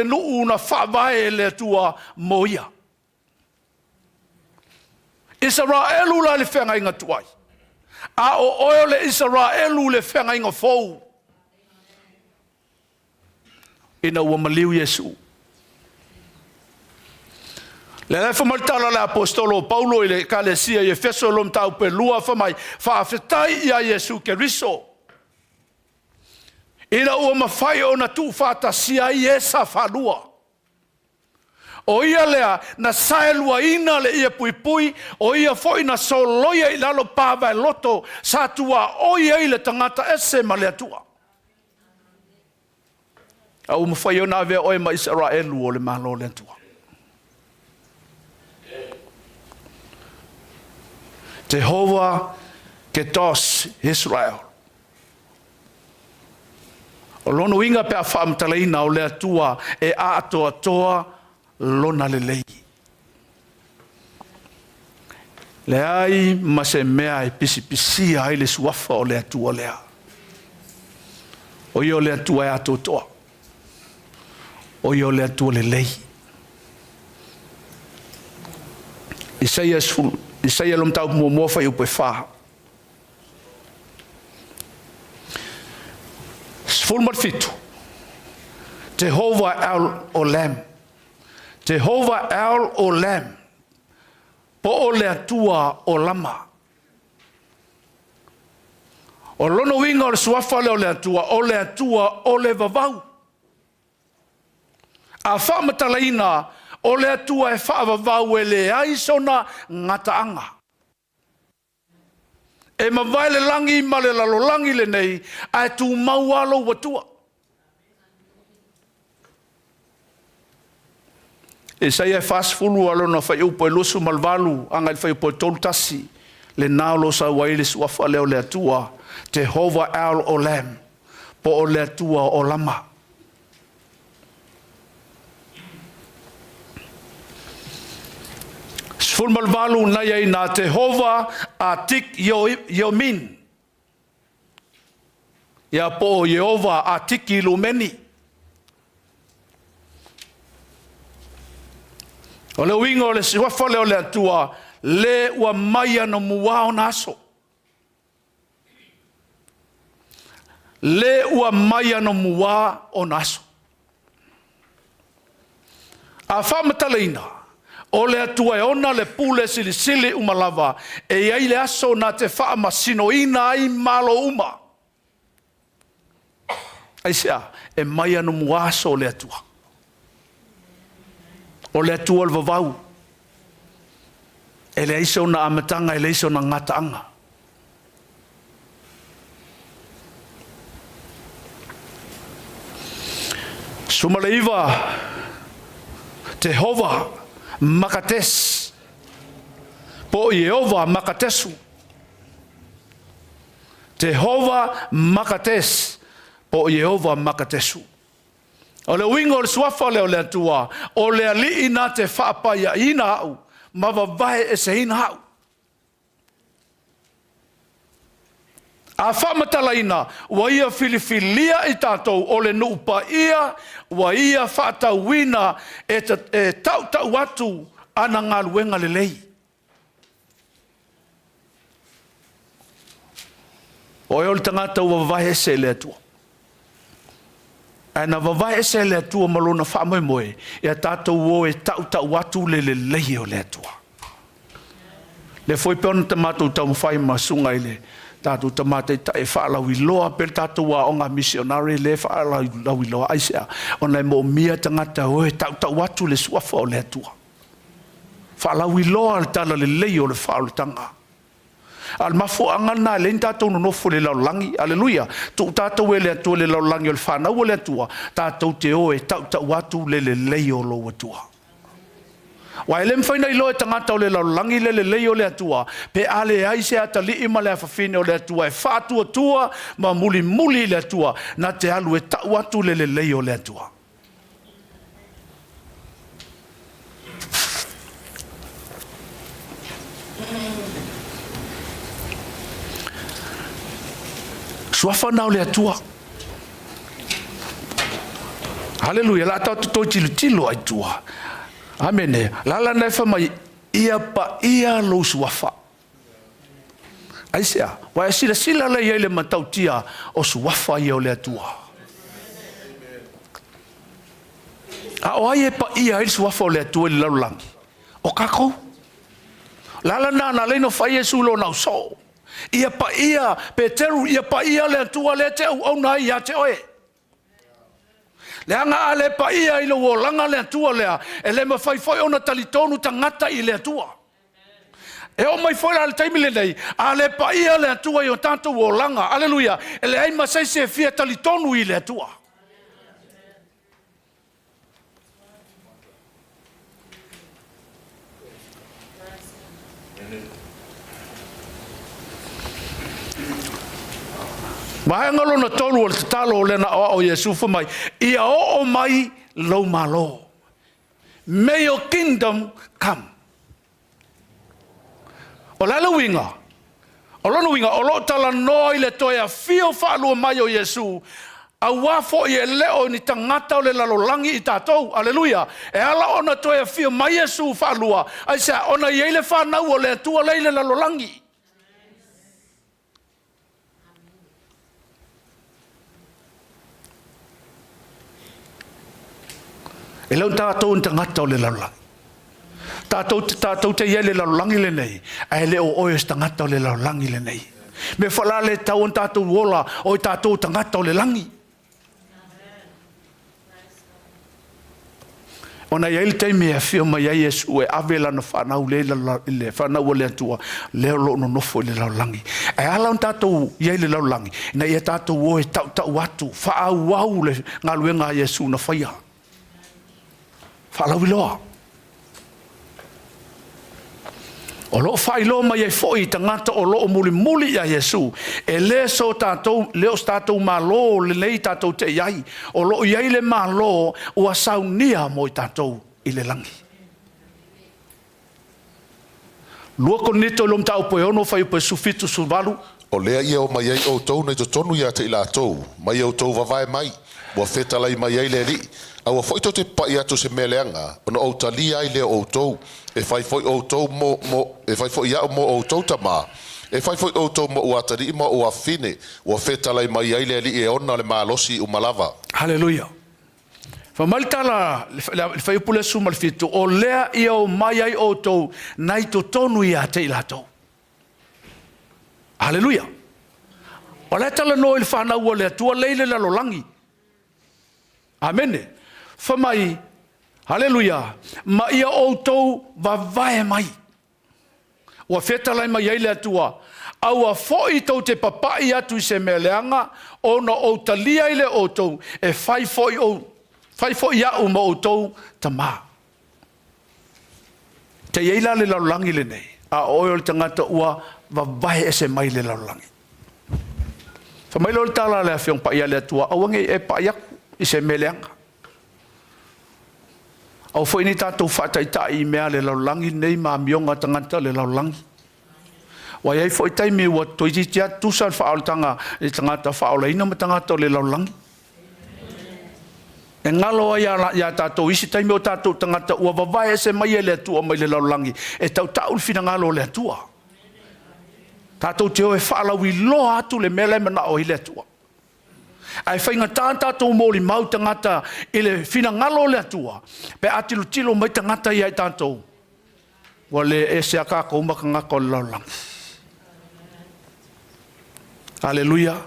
nu una whawae le atua moia. Israelu la le whenga inga tuai. A o oe le Israelu le whenga inga fou. Ina ua maliu Yesu. Le lai whamaltala le apostolo Paulo i le kalesia i Efeso lom tau pe lua whamai whaafetai ia Yesu Keriso. Ina ua mawhai o na tu whatasia i esa whalua. O ia lea na saelua ina le ia pui pui, o ia foi na soloia i lalo pāwai loto, sa tua o ia i le tangata ese ma le atua. Au mawhai o na vea oe ma Israelu o le malo le atua. Jehovah ketos Israel. O lono inga pe a whaamtalaina o le atua e a atoa toa lona lelei. Le ai ma se mea e pisi pisia ai le suafa o le atua lea. O i o le atua e atoa toa. O i o le atua lelei. Isaia lom tau mua whai upe wha. Sfulmat fitu. Jehovah El Olam. Jehovah El Olam. Po o le atua o lama. O lono winga o le suafa le o le atua o le vavau. A whaamatalaina o le atua e whaavavau e le aisona ngataanga. E mawai le langi ma le lalolangi le nei, a tu maualo watua. E sai e whaasfulu alo na whai upo e lusu malvalu, anga i whai upo e toltasi, le naolo sa waile suafa leo le atua, Jehovah El Olam, po o le atua o lama. Sfulmal valu na ia na Jehovah atik yomin. Ia po Jehovah atik ilumeni. O le wingo le siwafa le o le atua le ua maia no mua o naso. Le ua maia no mua o naso. A whamataleina. O le atua e ona le pule sili umalava e iai le aso na te wha masino ina ai malo uma. Aisea, e mai anu muaso o le atua. O le atua le vavau. E le aiso na amatanga e le aiso na ngataanga. Sumaleiva, Jehovah, makates po Jehovah makatesu Jehovah makates po Jehovah makatesu o le wingo le swafa le o le atua o le ali ina te whaapa ia ina au mawawai e se ina au a whamatalaina wa ia filifilia i tātou o le nuupa ia wa ia whaatauina e tau atu ana ngā luenga le lei. O e o le tangata wawai ese le atua. Ana wawai ese le atua malona whaamoi moe e a tātou o e tau atu le lei o le atua. Le foi peona tamatou tau mwhai masunga i le tātou tamate ta e whaalawi loa per tātou wa o ngā missionary le whaalawi loa aisea o nei mo mia tangata o e tau atu le suafa o le atua. Whaalawi loa le tala le lei o le whaalatanga. Al mafo angana le tātou no nofo le laulangi, Halleluiah. Tu tātou e le atua le laulangi o le whanau o le atua, tātou te o e tau atu le lei o lo atua. Wa ele mfaina ilo e tangata o le laulangi le lei o le atua, pe ale aise ata li ima le afafine o le atua, e whātua tua, ma muli le atua, na te alu e tau atu le lei o le atua. Suafa nao le atua. Halleluiah, la tau toi tilo ai tua. Amene, lala nai whamai ia pa ia lo suafa. Aisea, wa e sila le ia le matautia o suafa ia o le atua. A o ai e pa ia i suafa o le atua le laulangi. o kako. Lala na leino fai Yesu lo na so. Ia pa ia Peteru ia pa ia le tua le te au na ia te oe. Le anga ale pa ia ilo o langa le tua lea e le mawhai ona talitonu tangata i le tua. E o mai foi al taimi le nei ale pa ia le tua i o tanto o langa. Halleluiah. E le ai masai se fia talitonu i le tua. Mai ngalo na tolu o te talo o lena o Yesu fu mai. Ia o mai lo malo. May your kingdom come. O lalo winga. O lono winga. O lo tala noi le toia fio whaalua mai o Yesu. A wafo i e leo ni tangata o le lalolangi i tātou. Halleluiah. E ala ona toia fio mai Yesu whaalua. Ai sa ona i eile whanau o le tua leile lalolangi. E lau tātou tangata o le lalolangi. Tātou te ia le lalolangi le nei. Ai le o oes tangata o le lalolangi le nei. Me whala le tau on tātou wola o tātou tangata o le langi. Ona ia il teime e whio mai ai Yesu e awela na whanau le whanau o le atua. Leo lo no nofo le lalolangi. E ala on tātou ia le lalolangi. Na ia tātou o e tau atu. Whaau wau le ngaluenga Yesu na whaia. Whalau iloa. O lo whailo mai e foi tangata o lo muli a Yesu. E le so tātou, leo tātou malo le nei tātou te iai. O lo iai le malo ua saunia mo i tātou i le langi. Lua konito lom tau poe ono whai upe sufitu suvalu. O lea ia o mai ai o tau nei to tonu ia te ila tau. Mai o tau vavae mai. Wa fetalai mai ai le li. Aua foi to te pai atu se meleanga. Ono o tali ai le o tau. E fai foi o tau e fai foi ia mo o tau tama. E fai foi o tau mo o atari mo o afine. Wa fetalai mai ai le li e ona le malosi o malava. Halleluiah. Fa maltala le fai pule suma le fitu. O lea ia o mai ai o tau nai to tonu ia te ila tau. Halleluiah. O lea tala no il whanau o lea tua leile la lolangi. Amene. Fa mai, halleluiah, ma ia outou vavae mai. Ua whetalai mai eile atua. Aua foi tau te papai atu i se meleanga, ona o talia ile outou, e fai foi au ma outou tama. Te eila le laulangi le nei, a oio le tangata ua vavae e se mai le laulangi. Fa mai lo le tala le afiong pa ia le atua, awange e pa iaku i se meleanga. Au foi ni tātou whātaitai i mea le laulangi nei ma mionga tangata le laulangi. Wai ai foi taimi ua toititia tusan whaoltanga le tangata whaolaina ma tangata le laulangi. E ngalo ai ia tātou isi taimi o tātou tangata ua wawai se mai e le atua mai le laulangi. E tau taul fina ngalo le atua. Tātou te o e whaalau i loa atu le mele mana o i le atua. Ai whainga tātou mōli mau tangata i le whina ngalo le atua. Pe atilu tilo mai tangata i ai tātou. Wa le e se a kako umaka ngako le laulangi. Halleluiah.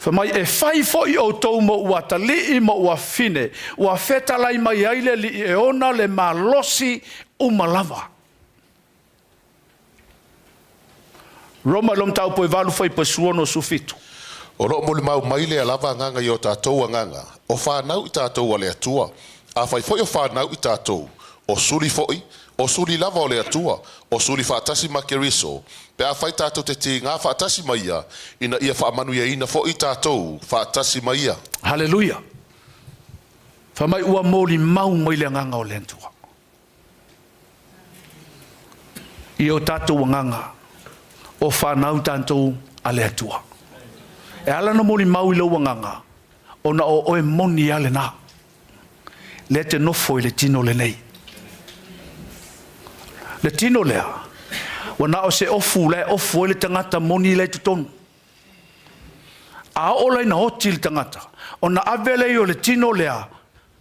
Whamai e whai foi o tau mo ua talii mo ua fine. Ua whetalai mai aile li e ona le malosi umalava. Roma lom tau poe valu whai pasuono sufitu. O lo mo le mau mai le alava nganga i o tātou nganga. O whanau i tātou a le atua. A whai foi o whanau i tātou. O suli foi, o suli lava o le atua. O suli whaatasi ma keriso. Pe a whai tātou te ti ngā whaatasi mai ia. Ina ia whaamanu ia ina foi tātou whaatasi mai ia. Halleluiah. Whamai ua mōli mau mai le nganga o le atua. I o tātou nganga. O whanau tātou a le atua. E ala na moli mau i lau nganga. O na o oe moni ale na. Le te nofo i le tino le nei. Le tino lea. Wa na o se ofu le ofu le tangata moni le tutonu. A o lai na oti le tangata. O na avele i o le tino lea.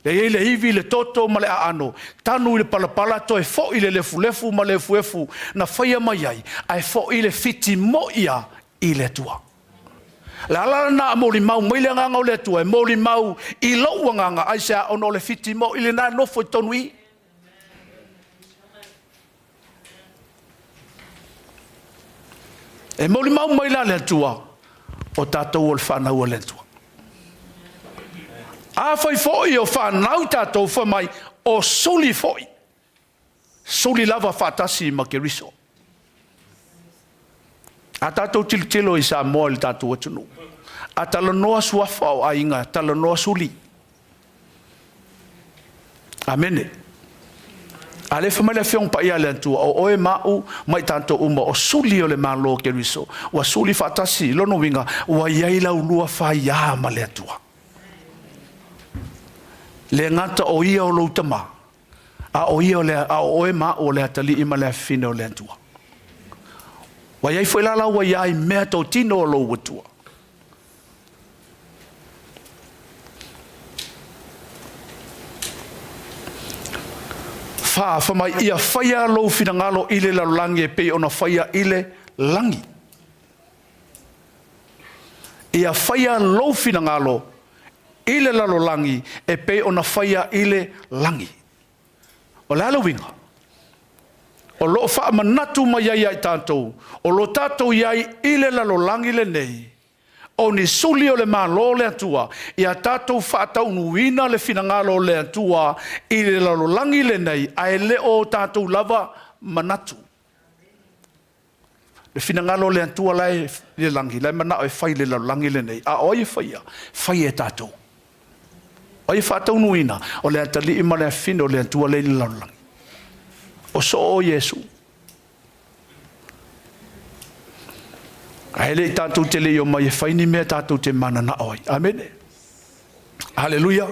Le hivi le toto ma le ano. Tanu le palapala to e fo ile le fulefu ma le fuefu na whaia mai ai. Ai fo ile fiti mo ia i le tua. La la na mo li mau mai le nganga o le tua. E mo li mau i lau nganga ai sea ono le fiti mo ile na no fo tonui. E mo li mau mai la le tua. O tatou o le whanau o le tua. A fai foi o whanau tātou wha mai o suli foi. Suli lava whatasi ma ke riso. A tātou tilo i sa moa le tātou atunu. A tala noa suafa o ainga, tala noa suli. Amene. A le whamai le whiong pa ia le antua o oe mau mai tātou uma o suli o le malo ke riso. Wa suli whatasi lono winga wa iaila ulua whai ia ma le atua. Le ngata o ia o loutama. A o ia o le a o e ma o le atali ima le fine o le antua. Wa iai foi lala wa iai mea tau tino o lou watua. Fa mai ia whaia lou fina ngalo ile la langi e pei ona whaia ile langi. Ia whaia lou fina ngalo ile lalo langi e pe ona whaia ile langi. O le halawinga. O lo wha manatu mai ai tātou. O lo tātou iai ile lalo langi le nei. O ni suli o le malo le atua. Ia tātou whaatau nuina le finangalo le atua. Ile lalo langi le nei. Ai le o tātou lava manatu. Le finangalo le atua lai le langi. Lai manao e whai le lalo langi le nei. A oi whaia. Whai e tātou. O i whātau nuina, o le atali ima le fino, o le atua le laulangi. O so o Yesu. A hele i tātou te leo mai e whaini mea tātou te mana na oi. Amen. Halleluiah.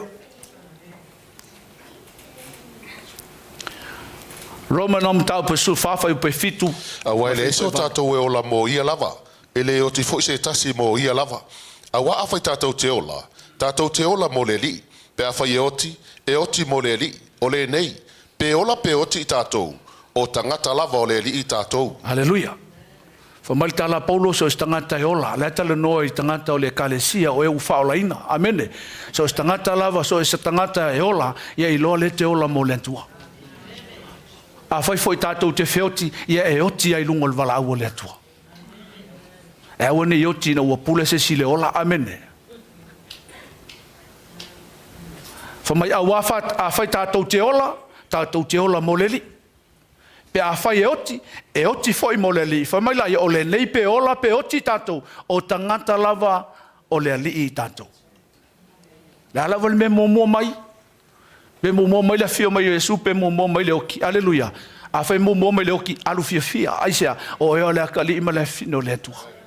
Roma nam tau pe su whawhai pe fitu. A wai le eso tātou e ola mo ia lava. E le o ti fo se tasi mo ia lava. A wa awhai tātou te ola. Tātou te ola mo le li. Pe a whai e oti mo le li, o le nei, pe ola pe oti i tātou, o tangata lava o le li i tātou. Halleluiah. Whamali tala Paulo so is tangata e ola, le tala noa i tangata o le kalesia o e uwhaola ina, amene. So is tangata lava, so is tangata e ola, ia i loa le te ola mo le atua. A whai foi tātou te whioti, ia e oti ai lungo le wala au o le atua. E awane i oti na ua pule se si le ola, amene. Mai a wafat a fai tātou te ola mo le li. Pe a fai e oti foi mo le li. Mai lai o le nei pe ola pe oti tātou o tangata lava o le ali i tātou. La lava le me momo mai. Pe momo mai le fio mai Yesu pe momo mai le oki. Halleluiah. A fai momo mai le oki alu fia. Aisea o e o le akali ima le fino le tua.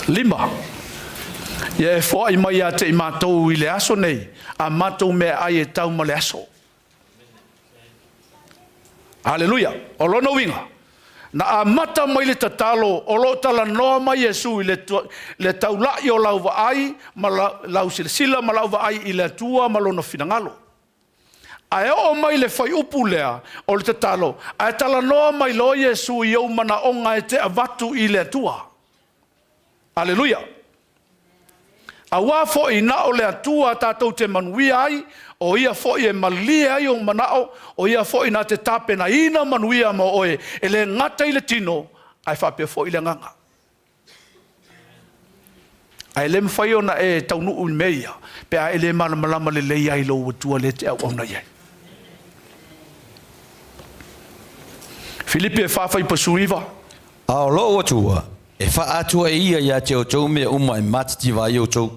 Lima. Ia e fo ai mai a te i mātou i le aso nei. A mātou mea ai e tau ma le aso. Halleluiah. O lono winga. Na a mata mai le tatalo. O lo tala noa mai Yesu i le tau lai o lau wa ai. Ma lau sila ma lau wa ai i le tua ma lono finangalo. A e o mai le fai upu lea o le tatalo. A e tala noa mai lo Yesu i au mana onga e te avatu i le tua. Halleluiah. A wā fo i na o le atua tātou te manuia ai, o ia fo i e malia ai o manao, o ia fo i na te tape na ina manuia mo oe, e le ngata i le tino, ai whapea fo i le nganga. Ai le mwhai ona e taunu ui meia, pe a ele malamalama le lei ai lo watua le te au ona iai. Filipi e whawhai pasuiva. Ao lo watua. E wha atua e ia ia te o tau mea uma e matiti vai o tau.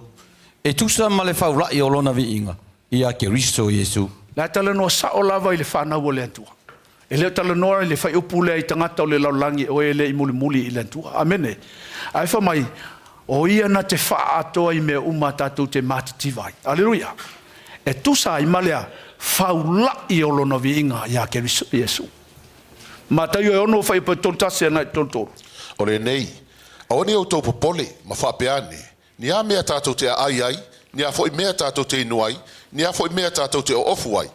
E tusa ma le whaulai o lona vi inga. Ia ke riso Yesu. La tala noa sao lava i le whanau o le antua. E leo tala noa i le whai upu lea i tangata o le laulangi o e le i muli muli i le antua. Amene. Ai wha mai, o ia na te wha atoa i mea uma tātou te matiti vai. Halleluiah. E tusa i malea whaulai o lona vi inga ia ke riso Yesu. Ma tai o ono whai pa tontase na tontoro. O le nei, Aoni o tau popole, ma whapeane. Ni a mea tātou te ai ai, ni a fo i mea tātou te inuai, ni a fo i mea tātou te o ofuai.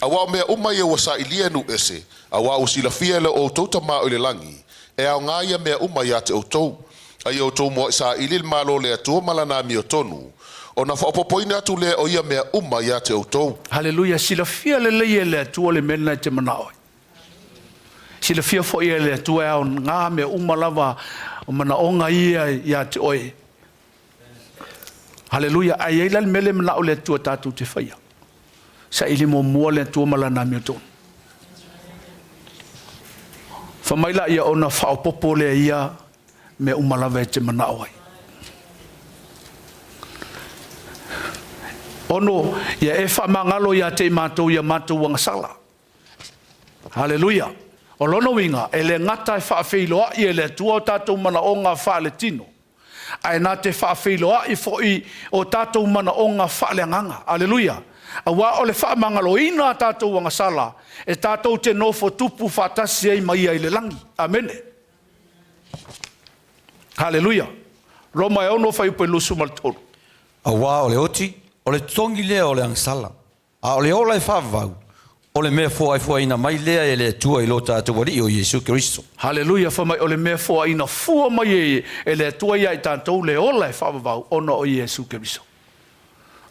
A wao mea umai e wasa i lienu ese, a wao sila fia le o tau tama o le langi, e au ngāia mea umai a te o tau. Ai o tau mo sa i lil malo le atua malana mi o tonu, o na whaopopoina atu le o ia mea umai a te o tau. Halleluiah, sila fia le leie le atua le mena te manaoi. Sila fia fo ia le atua e au ngā mea umalava o mana onga ia te oe. Halleluiah, ai eila le mele mana o le atua tātou te whaia. Sa ili mo mua le atua malana mi o tonu. Whamaila ia ona whaopopo le ia me umalava e te manaoi. Ono, ia e whamangalo ia te mātou ia mātou wangasala. Halleluiah. O lono winga, e le ngata e whaafeiloa i e le tua o tātou mana o ngā whaale tino. Ai nā te whaafeiloa i fo i o tātou mana o ngā whaale nganga. Halleluiah. A wā o le whaamangalo ina tātou wangasala, e tātou te nofo tupu whaatasi ei mai ai le langi. Amene. Halleluiah. Roma e ono whai upe lusu maltoro. A wā o le oti, o le tongi lea o le angsala. A o le ola e whaavau. O le mea fua ina mai lea e le tua i lota atu wari o Yesu Kristo. Halleluiah, whamai o le mea fua ina fua mai e le tua ia i tātou le ola e whaavau ono o Yesu Kristo.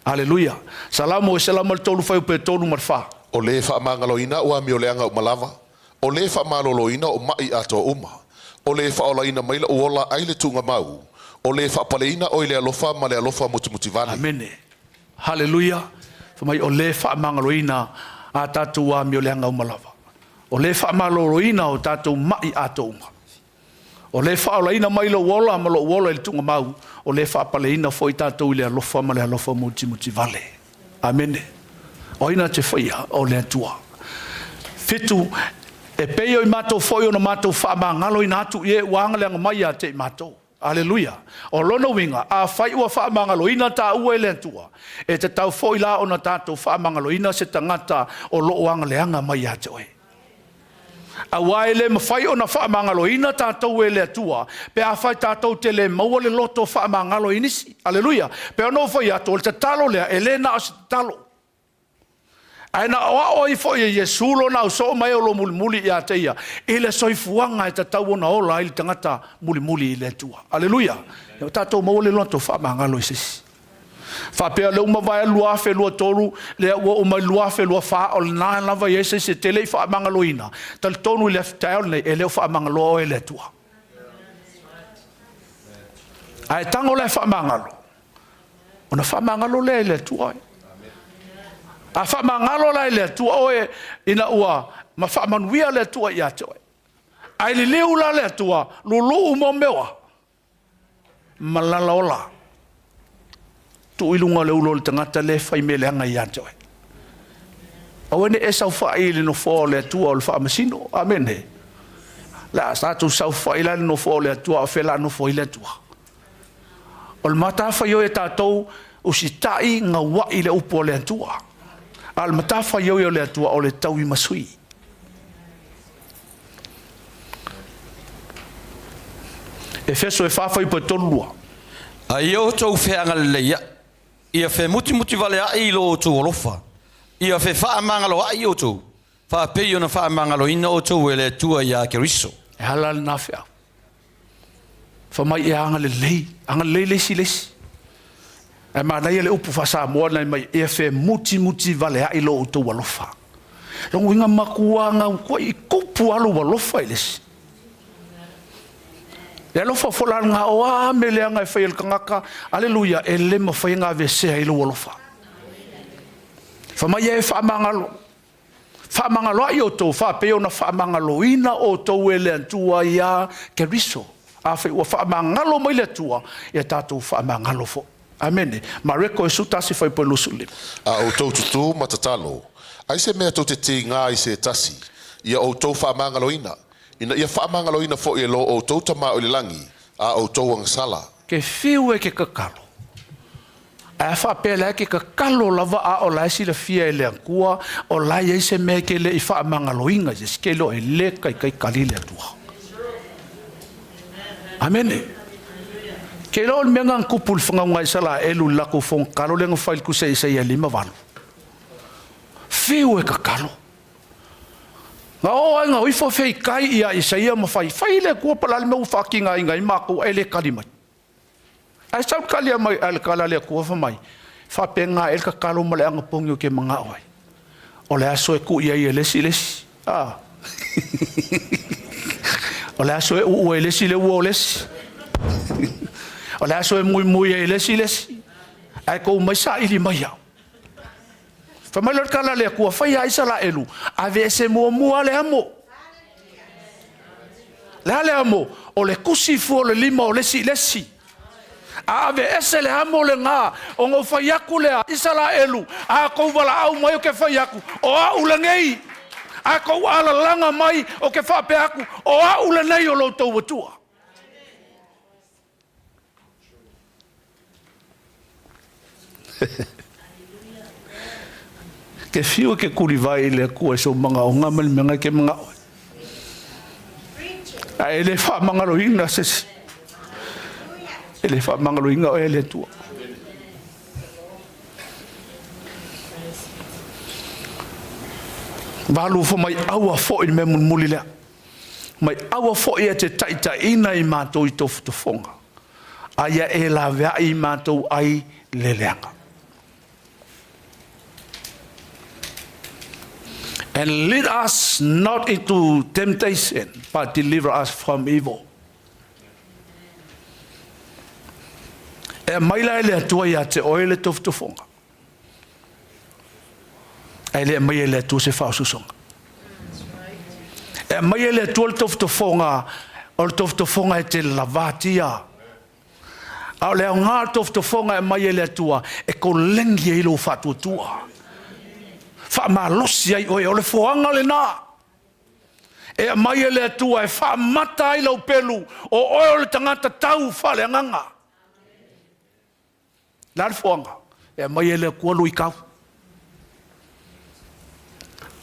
Halleluiah. Salamu e salamu le tolu whai upe tolu marwha. O le whaamangalo ina ua mi o leanga o malava. O le whaamalolo ina o mai ato uma. O le whaola ina maila uola aile tunga mau. O le whaapale ina o le alofa ma le alofa muti vale. Amene. Halleluiah. Whamai o le whaamangalo ina a tātou wa mi o leanga umalava. O le whaamalolo ina o tātou mai ato uma. O le whaola ina maila uola ma lo uola il tunga mau. O le whaapale ina fo i tātou i le alofa ma le alofa muti vale. Amene. O ina te whaia o le atua. Fitu e peio i mātou fo i ona mātou whaamangalo ina atu i e uanga leanga mai a te mātou. Halleluiah. O lono winga, a whai ua whaamangalo ina tā ua ele atua. E te tau fo i la ona tātou whaamangalo ina se tangata o loo anga leanga mai a te oe. A waele ma whai ona whaamangalo ina tātou ele atua. Pe a whai tātou te le maua le loto whaamangalo inisi. Halleluiah. Pe ono whai ato, le te talo lea, elena o se talo. Aina o i fo i Yesu lo na so mai o lo muli i ateia. Ele soifuanga e tatau ona ola i tangata muli i le tua. Halleluiah. E tatou mo le loto whaamangalo i sisi. Whapea le uma vai lua fe lua tolu, le o mai lua fe lua wha o le nā lava i ese se tele i whaamangalo ina. Tal tonu i le ftael nei e leo whaamangalo o e le tua. Ai tango le whaamangalo. Ona whaamangalo le tua e. A whaamangalo lai le tua oe ina ua ma whaamanuia le tua i atoe. Ai li leu la le tua lulu umo mewa. Malala ola. Tu ilunga le ulo le tangata le whai me leanga i atoe. Awene e sau whai le no fo le tua o le whaamasino. Amen he. La statu sau whai le no fo le tua o whela no fo i le tua. O le mata whai o e tātou usitai ngā wai le upo le tua. Al matafa yo le atua o le tau i masui. Efeso e whawhai pa tolua. A ia o tau wheanga leia. Ia whe muti vale a i lo o tau olofa. Ia whe whaamangalo a i o tau. Whapei ona whaamangalo ina o tau e le tua i a Keriso. E halal na whea. Whamai e anga le lei. Anga lei lesi. E ma nei le upu whasa moa nei mai e whe muti vale a ilo o tau alofa. Rongo inga makuanga kua i kupu alo alofa i lesi. E alofa whola ngā oa me leanga e whai el kangaka. Halleluiah, e le ma whai ngā vesea ilo alofa. Whamai e whaamangalo. Whaamangalo ai o tau whapeo na whaamangalo ina o tau e le antua i a Keriso. A whai ua whaamangalo mai le tua e tātou whaamangalo fo. Amene. Ma reko e sutasi whai po lusu lima. A o tau tutu matatalo. Ai se mea tau te ngā i se tasi. Ia o tau whaamangalo ina. Ina ia whaamangalo ina fo i lo o tau tama o le langi. A o tau angsala. Ke whiu e ke kakalo. A whapela e ke kakalo lava a o lai sila fia e le angkua. O lai e se mea ke le i whaamangalo inga. Jes ke lo e le kai kalile atua. Amene. Ke lo me ngang kupul fanga ngai sala elu la ko fong kalo le ngfail ku sei sei lima valu fiu e ka kalo nga o nga oi fo fei kai ia isaia ma fai le ko pala le mo fucking ngai ma ko ele kalima ai sau kalia mai al kala le ko fa mai fa penga el ka kalo ma le anga pongyo ke manga oi o le aso e ku ia le siles o le aso e u le sile u le o le aso e muy e le siles ai ko mai sa ili mai ya fa mai le kala le ku fa ia isa la elu ave se mo le amo le amo o le kusi fu le lima o le silesi ave ese le amo le nga o ngo fa yaku le isa la elu a ko wala au mai o ke fa yaku o a ulangei a ko ala langa mai o ke fa pe aku o a ulanei o lo tou tua ke fiu ke kuri vai le ku so manga o ngamal manga ke manga a ele fa manga lo ina se ele fa manga lo ina o ele tua valu fo mai awa fo in me mun mulile mai awa fo e te taita ina I mato I tofu to fonga aya e la va I mato ai leleanga. And lead us not into temptation, but deliver us from evil. E maila ele atua ia te oele tofu to fonga. Ele mai ele tu se fa susonga. E mai ele tu le tofu to fonga, o le tofu to fonga e te lavatia. A le nga tofu to fonga e mai ele atua e ko lengi e lo fatu tua. Fa malosi ai o le foanga le na. E mai ele atua e fa mata ai lo pelu o le tangata tau fa le nganga. La foanga e mai ele ko lu ikau.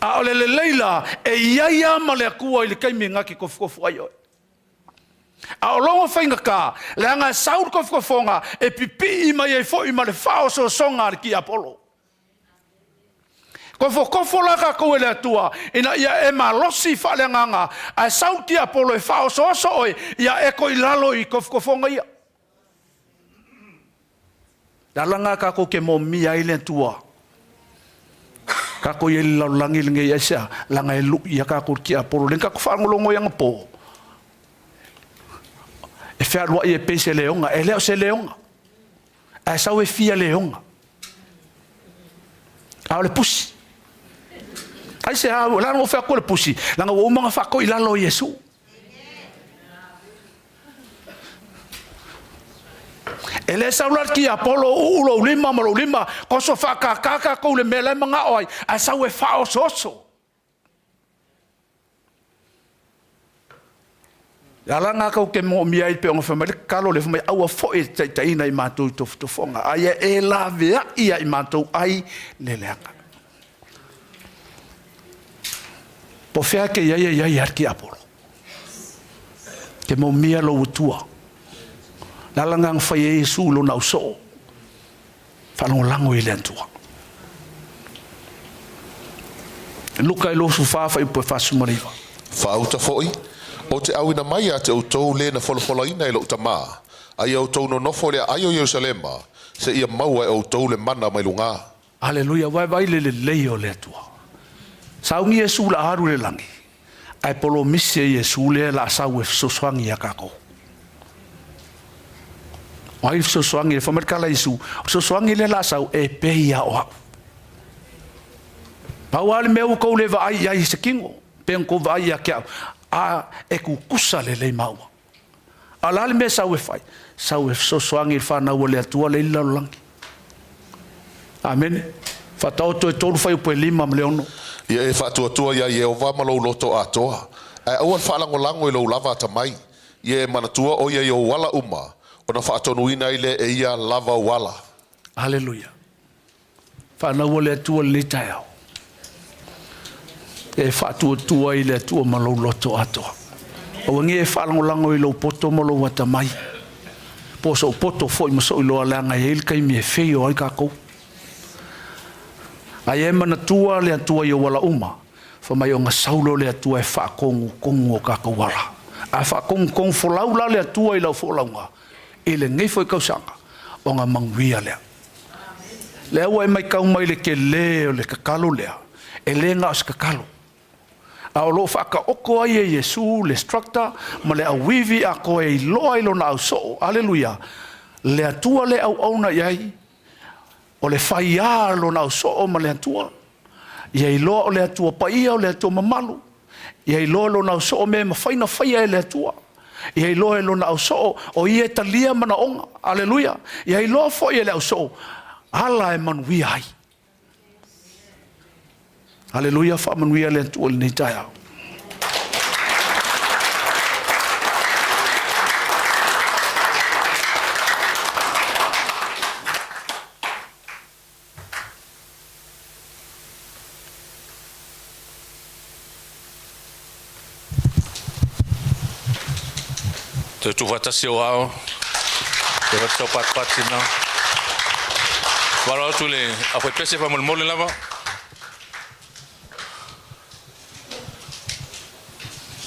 A ole le leila e iaia ma le akua I le kaiminga ki kofu ai oi. A o longo whainga ka, le anga saur kofonga e pipi I mai e fo I ma le whao so songa ki Apollo. Kofo laka koe le atua, ina ia e malosi wha le nganga, a sau ki Apollo e whao so oi, ia e ko I lalo I kofonga ia. Dalanga ka ko ke mo mia I le atua. Ka ko ye la langi nge yesa langa e lu ya ka ko ki Apollo le ka ko fa ngolongo yang po e fa lo ye pese leonga e le se leonga a sa we fia leonga a le pusi ai se a la no fa ko le pusi langa o manga fa ko I la lo Yesu ele saular ki Apollo ulo lima malo lima ko so fa ka ko le mele manga oi a sa we fa oso ala nga ko ke mo mi ai pe on fa mal kalo le fa mai awa fo e taina I matou to fonga ai e la vea I matou ai le langa po fea ke ia ki Apollo ke mo mi lo tua lalangang fa Yesu lo na so fa no lango I le antua luka I lo su fa po fa su mari fa uta foi o te awina mai a te outou le na folofoloina I lo tama ai outou no nofo le aio Yerusalema se ia maua e outou le mana mai lunga Halleluiah vai le leo le atua saungi Yesu la haru le langi ai polo misse Yesu le la sau e sosoangi akako ai so soangi e famer kala Yesu so soangi le la sau e peia o Pauale meu ko le vai ai se kingo pen ko vai a e ku kusa le maua ala le me sau e fai sau e so soangi fa na le atua le langi amen fa to to fai po lima mleono ia e fa tua ia e o va malo loto atoa ai o fa lango I lo lava tamai ia manatua o ia o wala uma ona fa tonuina ile e ia lava wala Halleluiah fa na wole tu le tao e fa tu ile tu malo loto ato o nge fa lango I lo poto malo wata mai po so poto foi mo so lo la nga il kai me fe o ai ka ko ai e mana tua le tua yo wala uma fa mai o nga saulo le tua e fa kongo ka ko wala a fa kong folau la le tua i la folaunga ele ngai foi kausanga o nga mangwia le wa mai ka mai le ke le le kakalo le e le nga os kakalo a lo fa ka oko ai Yesu le structure ma le awivi a ko e lo na so hallelujah le atua le au na yai o le faia lo na so ma le atua ye lo le atua pa ia le atua mamalu ye lo na so me ma faina faia le atua ye lo na so o ie talia mana onga hallelujah ye lo fo ye le so ala e Manurewa ai hallelujah fa Manurewa le atua ni taia tu vata si o te vata pat sina wala tu le a foi pese fa mol lava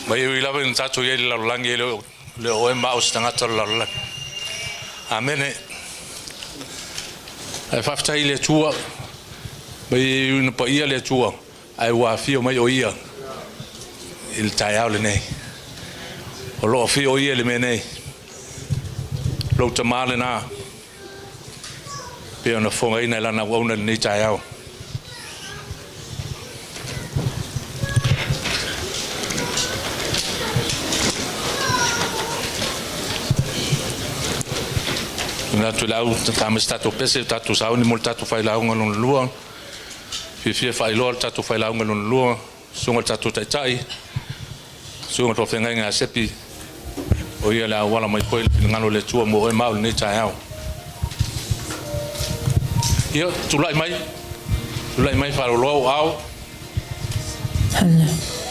mai wi lava in tatu ye la langi le o ma o stanga to la amen e fafta ile tua mai un pa ia le tua ai wa fio mai o ia il taiao le nei o lo fi o ie le menei lo tamale na pe ona fonga ina la na wona ni taiao na tu lau ta stato pese tatu sa ni molta tu fai la ngolon lua fi fai lo tatu fai la ngolon lua sunga tatu tai sunga to fenga nga sepi o ia la wala mai koe ngalo le tua mo e mau ni tai au ia tu lai mai fa lo au Hello.